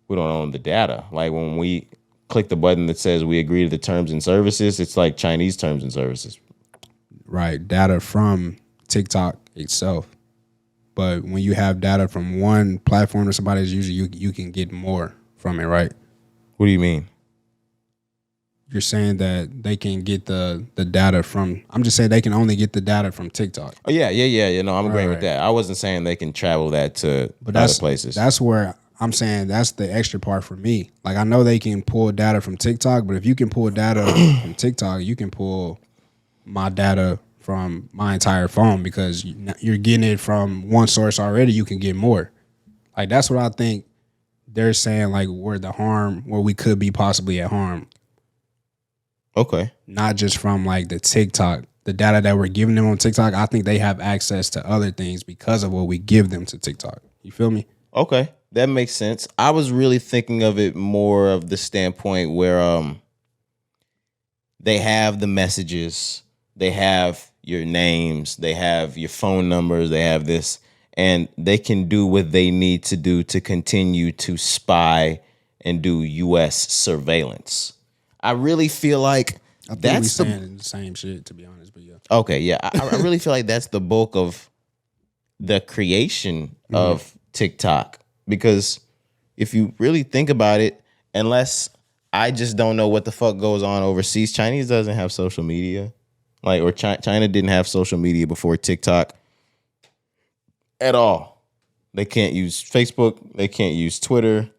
own the data. Like when we click the button that says we agree to the terms and services, it's like Chinese terms and services. Right. Data from TikTok itself. But when you have data from one platform that somebody's using, you can get more from it, right? What do you mean? You're saying that they can get the data from, I'm just saying they can only get the data from TikTok. Oh, yeah. No, I'm agreeing with that. I wasn't saying they can travel that to other places. That's where I'm saying that's the extra part for me. Like I know they can pull data from TikTok, but if you can pull data from TikTok, you can pull my data from my entire phone because you're getting it from one source already. You can get more. Like that's what I think they're saying. Like where we could be possibly at harm. Okay. Not just from like the data that we're giving them on TikTok. I think they have access to other things because of what we give them to TikTok. You feel me? Okay. That makes sense. I was really thinking of it more of the standpoint where they have the messages, they have your names, they have your phone numbers, they have this, and they can do what they need to do to continue to spy and do U.S. surveillance. I really feel like that's saying the same shit, to be honest, but yeah. Okay, yeah. I really feel like that's the bulk of the creation of TikTok. Because if you really think about it, unless I just don't know what the fuck goes on overseas, Chinese doesn't have social media. Or China didn't have social media before TikTok at all. They can't use Facebook. They can't use Twitter.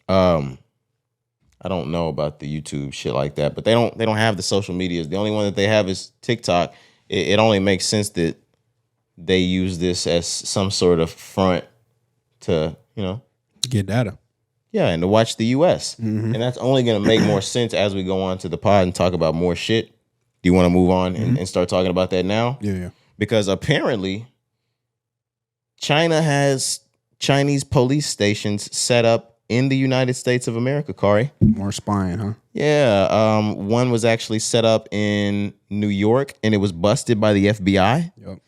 I don't know about the YouTube shit like that, but they don't have the social medias. The only one that they have is TikTok. It only makes sense that they use this as some sort of front to, Get data. yeah, and to watch the U.S. And that's only going to make more sense as we go on to the pod and talk about more shit. Do you want to move on and start talking about that now? Yeah. Because apparently China has Chinese police stations set up in the United States of America, Cari. More spying, huh? Yeah, one was actually set up in New York, and it was busted by the FBI. Yep.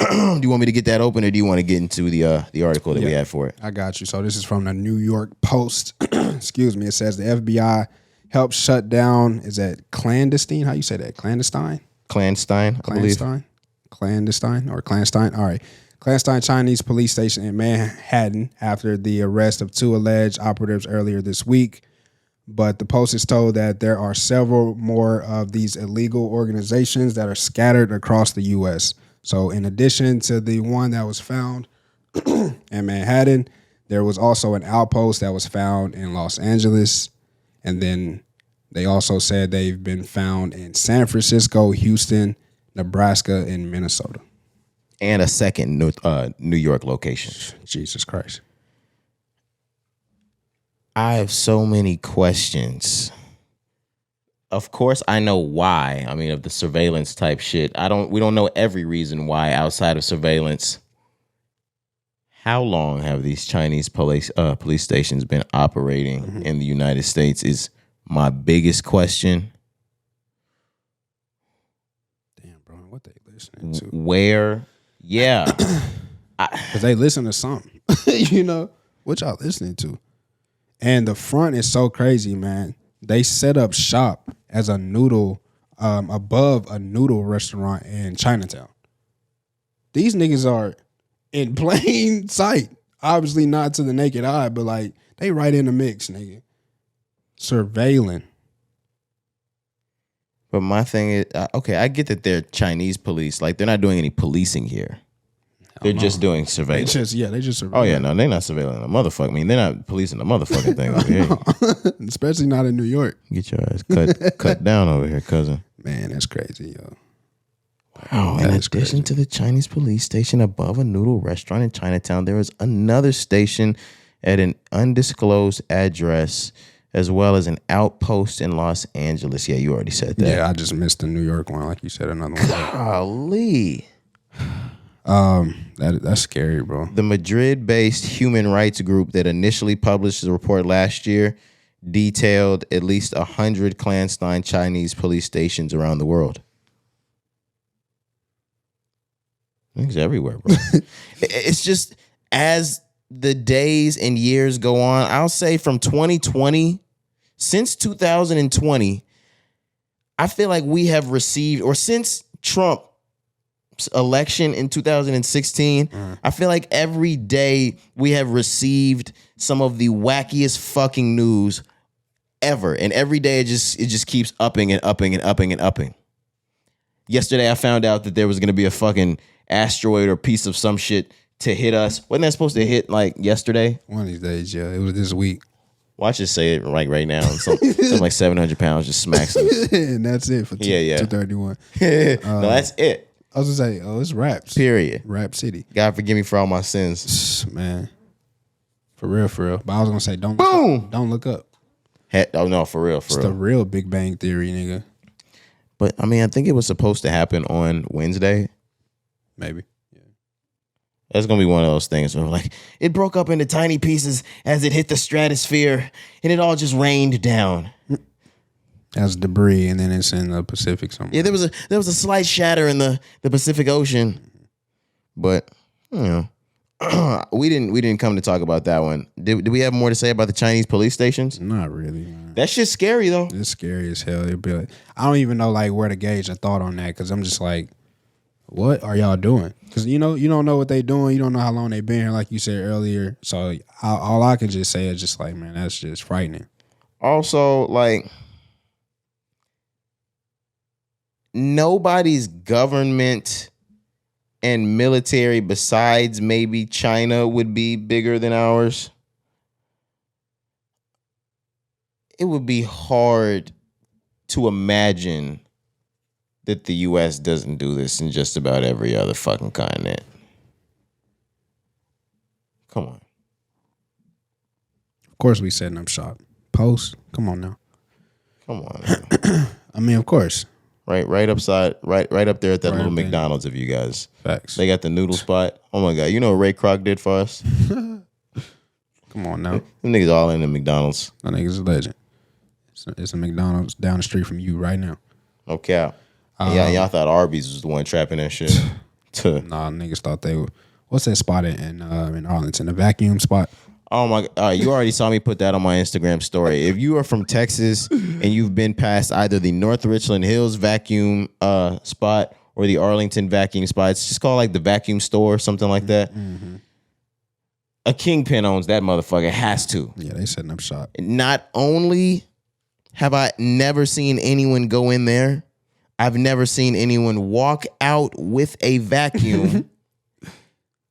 Do you want me to get that open, or do you want to get into the article that we had for it? I got you. So this is from the New York Post. Excuse me. It says the FBI helped shut down. Is that clandestine? How you say that? Clandestine? Clandestine, I believe. Clandestine or clandestine? All right. Clandestine Chinese police station in Manhattan after the arrest of 2 alleged operatives earlier this week. But the Post is told that there are several more of these illegal organizations that are scattered across the U.S. So in addition to the one that was found in Manhattan, there was also an outpost that was found in Los Angeles. And then they also said they've been found in San Francisco, Houston, Nebraska, and Minnesota. And a second New York location. Jesus Christ. I have so many questions. Of course, I know why. I mean, of the surveillance type shit. We don't know every reason why outside of surveillance. How long have these Chinese police stations been operating in the United States is my biggest question. Damn, bro, what they listening to? Where? Yeah. Because they listen to something. What y'all listening to? And the front is so crazy, man. They set up shop as a noodle, above a noodle restaurant in Chinatown. These niggas are in plain sight. Obviously not to the naked eye, but like they right in the mix, nigga. Surveilling. But my thing is, okay, I get that they're Chinese police. Like, they're not doing any policing here. They're just doing surveillance. They just surveilling. Oh, yeah, no, they're not surveilling a motherfucker. I mean, they're not policing the motherfucking thing over here. Especially not in New York. Get your ass cut down over here, cousin. Man, that's crazy, yo. Wow, in addition to the Chinese police station above a noodle restaurant in Chinatown, there is another station at an undisclosed address, as well as an outpost in Los Angeles. Yeah, you already said that. Yeah, I just missed the New York one, like you said, another one. Golly. That's scary, bro. The Madrid-based human rights group that initially published the report last year detailed at least 100 clandestine Chinese police stations around the world. Things everywhere, bro. It's just, as the days and years go on, I'll say from 2020, since 2020, I feel like we have received, or since Trump election in 2016, I feel like every day we have received some of the wackiest fucking news ever, and every day it just keeps upping and upping and upping and upping. Yesterday I found out that there was going to be a fucking asteroid or piece of some shit to hit us. Wasn't that supposed to hit like yesterday? One of these days, yeah. It was this week. Watch it say it like right now. Something like 700 pounds just smacks us. And that's it for 231. No, that's it. I was gonna say, it's raps. Period. Rap City. God forgive me for all my sins. Man. For real. But I was gonna say, don't look up. Oh no, for real. It's the real Big Bang Theory, nigga. But I mean, I think it was supposed to happen on Wednesday. Maybe. Yeah. That's gonna be one of those things where like it broke up into tiny pieces as it hit the stratosphere, and it all just rained down. As debris, and then it's in the Pacific somewhere. Yeah, there was a slight shatter in the Pacific Ocean, but we didn't come to talk about that one. Did we have more to say about the Chinese police stations? Not really, man. That shit's scary though. It's scary as hell. It'd be like, I don't even know like where to gauge a thought on that, because I'm just like, what are y'all doing? Because you don't know what they doing. You don't know how long they've been here, like you said earlier. So all I can just say is just like, man, that's just frightening. Also, like, nobody's government and military besides maybe China would be bigger than ours. It would be hard to imagine that the U.S. doesn't do this in just about every other fucking continent? Come on. Of course we setting up shop. Post. Come on now. Come on. Man. I mean, of course. Right up there at that Right little up there. McDonald's of you guys. Facts. They got the noodle spot. Oh my God. You know what Ray Kroc did for us? Come on now. Them niggas all in the McDonald's. That nigga's a legend. It's a McDonald's down the street from you right now. No cap. Y'all thought Arby's was the one trapping that shit. Nah, niggas thought they were. What's that spot in Arlington? The vacuum spot? Oh my God. You already saw me put that on my Instagram story. If you are from Texas and you've been past either the North Richland Hills vacuum spot or the Arlington vacuum spot, it's just called like the vacuum store or something like that. Mm-hmm. A kingpin owns that motherfucker. Has to. Yeah, they setting up shop. Not only have I never seen anyone go in there, I've never seen anyone walk out with a vacuum.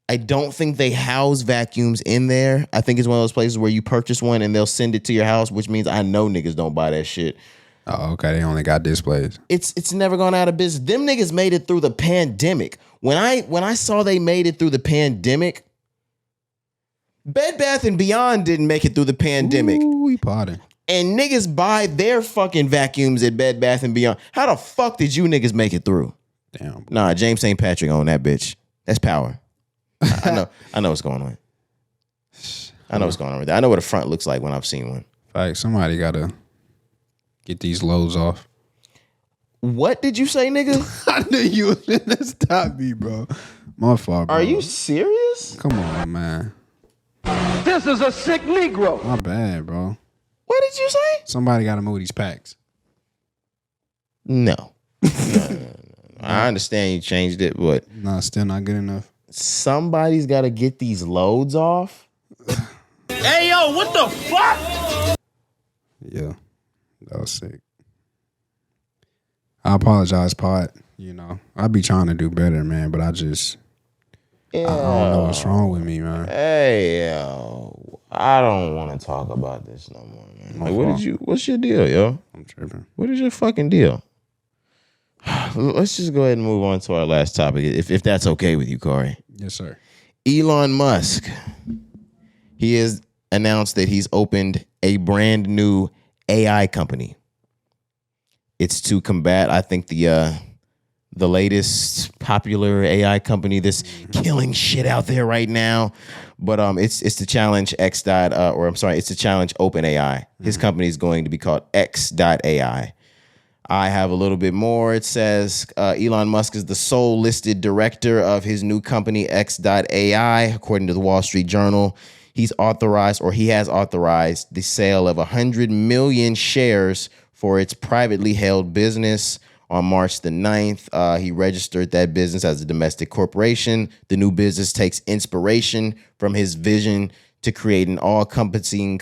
I don't think they house vacuums in there. I think it's one of those places where you purchase one and they'll send it to your house, which means I know niggas don't buy that shit. Oh, okay. They only got displays. It's never gone out of business. Them niggas made it through the pandemic. When I saw they made it through the pandemic, Bed Bath & Beyond didn't make it through the pandemic. Ooh, we potting. And niggas buy their fucking vacuums at Bed Bath & Beyond. How the fuck did you niggas make it through? Damn. Nah, James St. Patrick owned that bitch. That's power. I know what's going on. I know what's going on with that. I know what a front looks like when I've seen one. Fact, somebody gotta get these loads off. What did you say, nigga? I knew you was gonna stop me, bro. My fault, bro. Are you serious? Come on, man. This is a sick Negro. My bad, bro. What did you say? Somebody gotta move these packs. No. I understand you changed it, but Nah, still not good enough. somebody's got to get these loads off. Hey, yo, what the fuck? Yeah, that was sick. I apologize, Pod. You know, I be trying to do better, man, but I don't know what's wrong with me, man. Hey, yo, I don't want to talk about this no more, man. Like, what's your deal, yo? I'm tripping. What is your fucking deal? Let's just go ahead and move on to our last topic, if that's okay with you, Cari. Yes, sir. Elon Musk. He has announced that he's opened a brand new AI company. It's to combat, I think, the latest popular AI company that's killing shit out there right now. But it's to challenge it's to challenge OpenAI. His company is going to be called X.AI. I have a little bit more. It says Elon Musk is the sole listed director of his new company, X.AI, according to the Wall Street Journal. He has authorized the sale of 100 million shares for its privately held business. On March the 9th, he registered that business as a domestic corporation. The new business takes inspiration from his vision to create an all-encompassing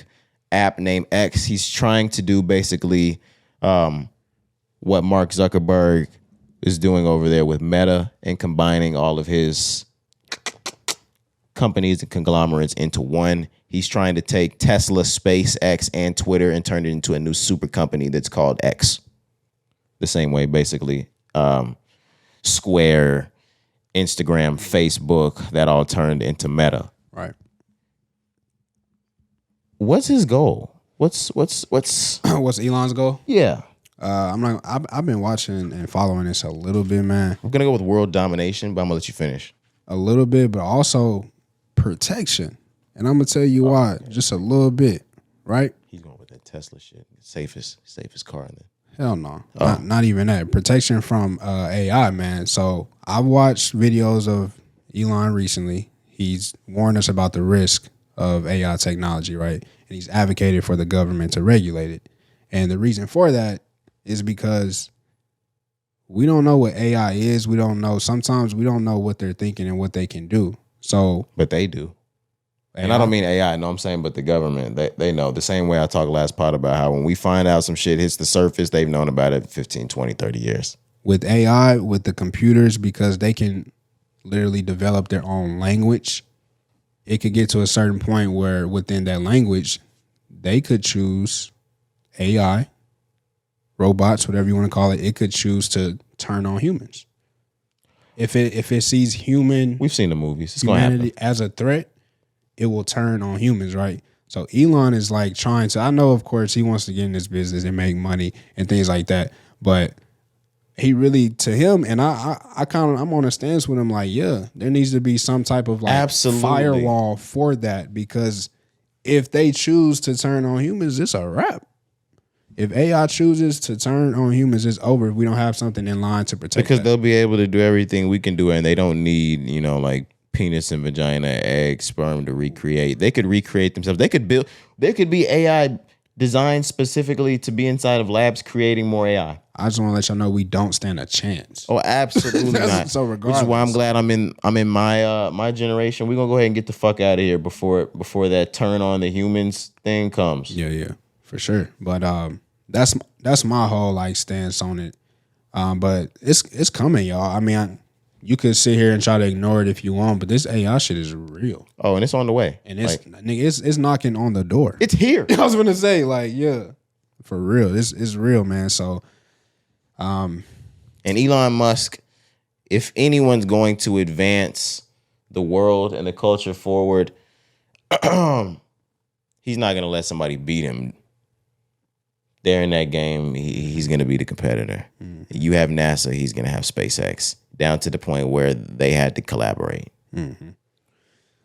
app named X. He's trying to do basically what Mark Zuckerberg is doing over there with Meta and combining all of his companies and conglomerates into one. He's trying to take Tesla, SpaceX, and Twitter and turn it into a new super company that's called X. The same way, basically, Square, Instagram, Facebook, that all turned into Meta. Right. What's his goal? What's What's Elon's goal? Yeah. I've been watching and following this a little bit, man. I'm gonna go with world domination, but I'm gonna let you finish. A little bit, but also protection. And I'm gonna tell you why. Just a little bit, right? He's going with that Tesla shit. Safest car in there. Hell no. Not even that. Protection from AI, man. So I've watched videos of Elon recently. He's warned us about the risk of AI technology, right? And he's advocated for the government to regulate it. And the reason for that is because we don't know what AI is. We don't know. Sometimes we don't know what they're thinking and what they can do. So, but they do. And I don't mean AI, no, I'm saying, but the government, they know. The same way I talked last part about how when we find out some shit hits the surface, they've known about it 15, 20, 30 years. With AI, with the computers, because they can literally develop their own language, it could get to a certain point where within that language, they could choose AI, robots, whatever you want to call it. It could choose to turn on humans. If it sees We've seen the movies. It's going to humanity happen. as a threat, it will turn on humans, right? So Elon is like trying to. I know, of course, he wants to get in this business and make money and things like that, but he really, to him, and I'm on a stance with him. Like, yeah, there needs to be some type of like Absolutely. firewall for that, because if they choose to turn on humans, it's a wrap. If AI chooses to turn on humans, it's over. If we don't have something in line to protect, Because that. they'll be able to do everything we can do, and they don't need, like penis and vagina, egg, sperm to recreate. They could recreate themselves. They could be AI designed specifically to be inside of labs creating more AI. I just want to let y'all know we don't stand a chance. Oh, absolutely not. So Which is why I'm glad I'm in my generation. We're gonna go ahead and get the fuck out of here before that turn on the humans thing comes. Yeah, for sure. But that's my whole like stance on it. But it's coming, y'all. I mean, you could sit here and try to ignore it if you want, but this AI shit is real, Oh, and it's on the way. and it's knocking on the door. It's here. I was gonna say, like, yeah, for real. It's real, man. So, And Elon Musk, if anyone's going to advance the world and the culture forward, he's not going to let somebody beat him. They're in that game. He's going to be the competitor. You have NASA. He's going to have SpaceX, down to the point where they had to collaborate.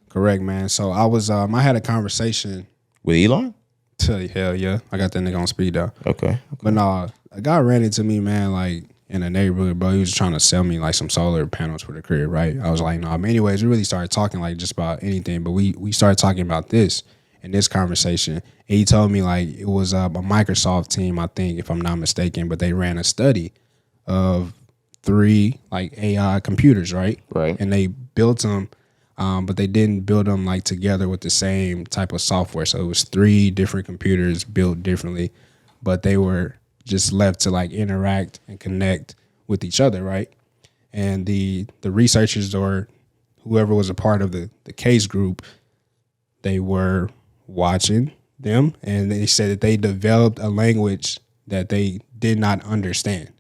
correct, man. So I had a conversation. With Elon? Hell yeah, I got that nigga on speed dial. Okay. But no, a guy ran into me, man, like in a neighborhood, bro. He was trying to sell me like some solar panels for the crib, right? I was like, no. But anyways, we really started talking like just about anything. But we started talking about this in this conversation. And he told me like it was a Microsoft team, I think, if I'm not mistaken, but they ran a study of 3 like AI computers, right? Right. And they built them, but they didn't build them like together with the same type of software. So it was 3 different computers built differently, but they were just left to like interact and connect with each other, right? And the researchers or whoever was a part of the case group, they were watching them, and they said that they developed a language that they did not understand.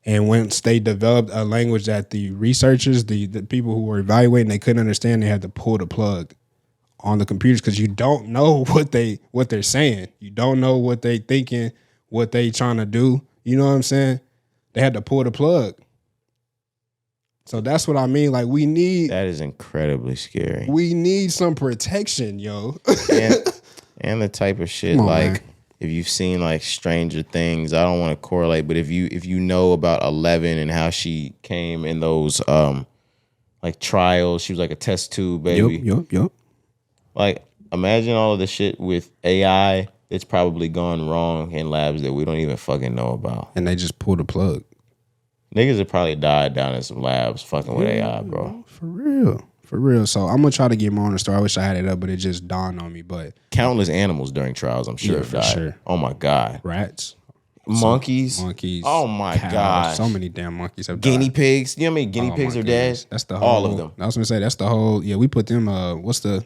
And once they developed a language that the researchers, the people who were evaluating, they couldn't understand, they had to pull the plug on the computers, because you don't know what they're saying. You don't know what they thinking, what they trying to do. You know what I'm saying? They had to pull the plug. So that's what I mean. Like That is incredibly scary. we need some protection, yo. and the type of shit, Come on, like, man. if you've seen like Stranger Things, I don't want to correlate, but if you know about 11 and how she came in those like trials, she was like a test tube baby. Yup. Like, imagine all of the shit with AI that's probably gone wrong in labs that we don't even fucking know about. And they just pulled the plug. Niggas have probably died down in some labs fucking with AI, bro. For real. So I'm gonna try to get more on the story. I wish I had it up, but it just dawned on me. But Countless animals during trials, I'm sure, Yeah, have for died. sure. Oh my God. rats, Monkeys. Oh my cows, God. so many damn monkeys have Guinea died. pigs. You know how many guinea Oh, pigs my are dead? goodness. That's the whole, all of them. I was gonna say that's the whole. Yeah, we put them. What's the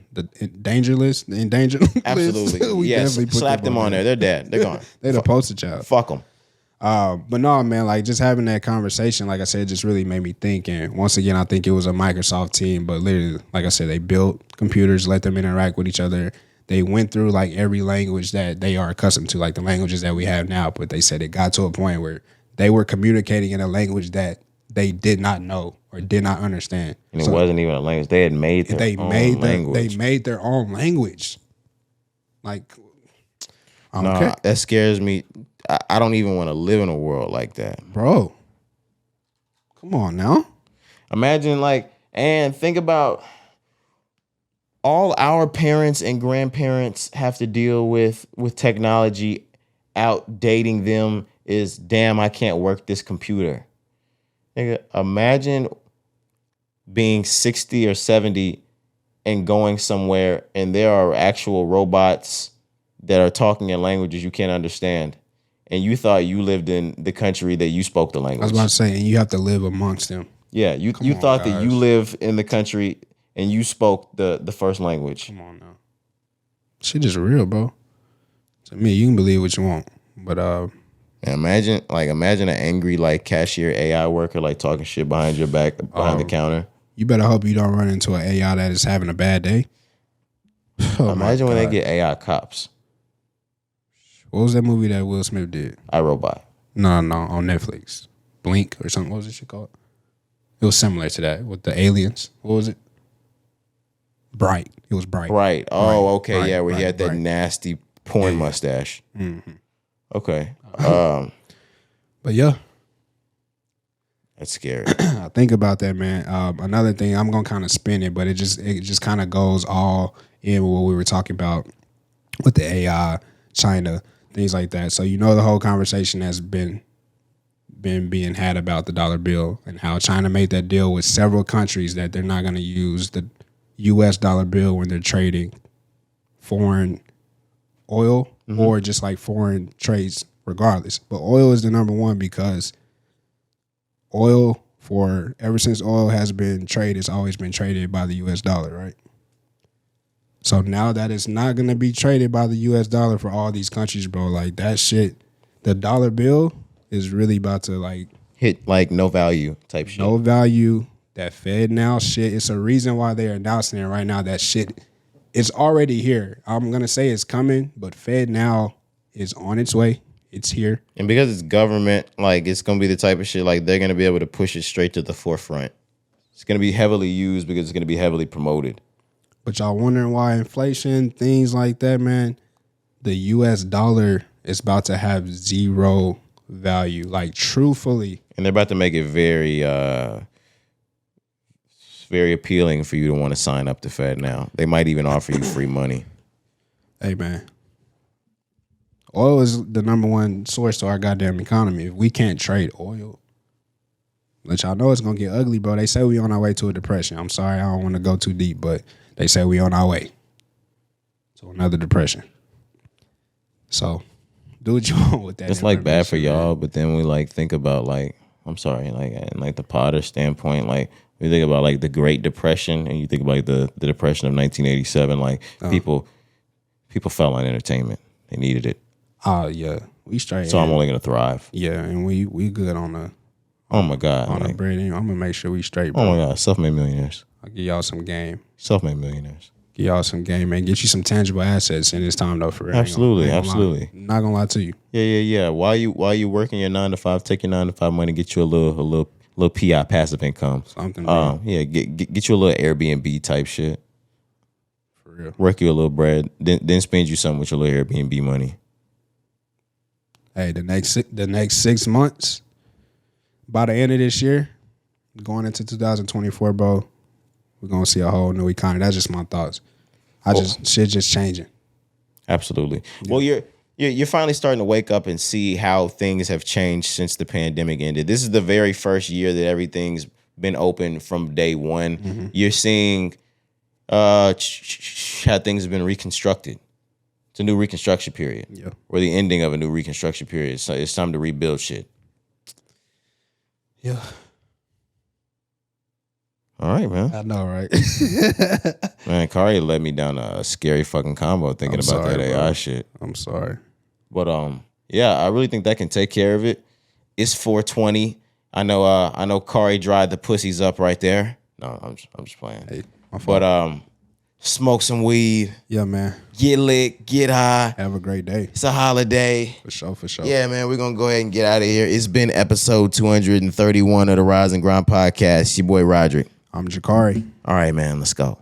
danger list? The endangered list? Absolutely. We Yes. definitely put Slap them on there. They're dead. They're gone. They the poster child. Fuck them. But no, man, like just having that conversation, like I said, just really made me think. And once again, I think it was a Microsoft team, but literally, like I said, they built computers, let them interact with each other. They went through like every language that they are accustomed to, like the languages that we have now. But they said it got to a point where they were communicating in a language that they did not know or did not understand. And it wasn't even a language. They had made their own language. They made their own language. Like, No, that scares me. I don't even want to live in a world like that. bro, come on now. Imagine and think about all our parents and grandparents have to deal with technology outdating them is, damn, I can't work this computer. Nigga, imagine being 60 or 70 and going somewhere and there are actual robots that are talking in languages you can't understand. And you thought you lived in the country that you spoke the language. I was about to say, and you have to live amongst them. Yeah, you on, thought that you guys. live in the country and you spoke the first language. Come on now. Shit is real, bro. To me, you can believe what you want. But imagine an angry like cashier AI worker like talking shit behind your back behind the counter. You better hope you don't run into an AI that is having a bad day. Imagine when they get AI cops. What was that movie that Will Smith did? iRobot. No, on Netflix. Blink or something. What was it shit called? It was similar to that with the aliens. What was it? Bright. It was Bright. Right. Oh, okay. Bright, yeah, where he had that Bright. nasty porn mustache. Mm-hmm. Okay. But yeah, That's scary. I think about that, man. Another thing, I'm gonna kind of spin it, but it just kind of goes all in with what we were talking about with the AI, China, things like that. So the whole conversation has been being had about the dollar bill and how China made that deal with several countries that they're not going to use the U.S. dollar bill when they're trading foreign oil or just like foreign trades regardless. But oil is the number one because ever since oil has been traded, it's always been traded by the U.S. dollar, right? So now that it's not going to be traded by the U.S. dollar for all these countries, bro, like that shit, the dollar bill is really about to like Hit like no value type shit. no value. That Fed now shit, it's a reason why they're announcing it right now. That shit is already here. I'm going to say it's coming, but Fed now is on its way. It's here. And because it's government, like it's gonna be the type of shit like they're gonna be able to push it straight to the forefront. It's gonna be heavily used because it's gonna be heavily promoted. But y'all wondering why inflation, things like that, man, the US dollar is about to have zero value. Like truthfully. And they're about to make it very very appealing for you to want to sign up to Fed now. They might even offer you free money. Hey man. Oil is the number one source to our goddamn economy. If we can't trade oil, let y'all know it's gonna get ugly, bro. They say we on our way to a depression. I'm sorry, I don't want to go too deep, but they say we on our way to another depression. So do what you want with that. It's like bad for y'all, but then we like think about like, I'm sorry, like in like the Potter standpoint, like we think about like the Great Depression and you think about like the Depression of 1987, like people fell on entertainment. They needed it. Oh yeah, we straight. So I'm only gonna thrive. Yeah, and we good on the. Oh my God. On the bread. I'm gonna make sure we straight, bro. Oh my God, self-made millionaires. I'll give y'all some game. Self-made millionaires. Give y'all some game, man. Get you some tangible assets in this time though, for real. Absolutely, Ain't gonna lie. absolutely. Not gonna lie to you. Yeah. While you working your 9 to 5, take your 9 to 5 money, get you a little PI passive income. Something. Bro. Yeah, get you a little Airbnb type shit. For real. Work you a little bread, then spend you something with your little Airbnb money. Hey, the next 6 months, by the end of this year, going into 2024, bro, we're gonna see a whole new economy. That's just my thoughts. Shit just changing. Absolutely. Yeah. Well, you're finally starting to wake up and see how things have changed since the pandemic ended. This is the very first year that everything's been open from day one. Mm-hmm. You're seeing how things have been reconstructed. It's a new reconstruction period. Yeah. Or the ending of a new reconstruction period. So it's time to rebuild shit. Yeah. All right, man. I know, right? Man, Cari led me down a scary fucking combo thinking about that AI shit. I'm sorry. But yeah, I really think that can take care of it. It's 420. I know Cari dried the pussies up right there. No, I'm just playing. Hey, but smoke some weed. Yeah, man. Get lit, get high. Have a great day. It's a holiday. For sure. Yeah, man, we're going to go ahead and get out of here. It's been episode 231 of the Rise and Grind podcast. Your boy, Roderick. I'm Cari. All right, man, let's go.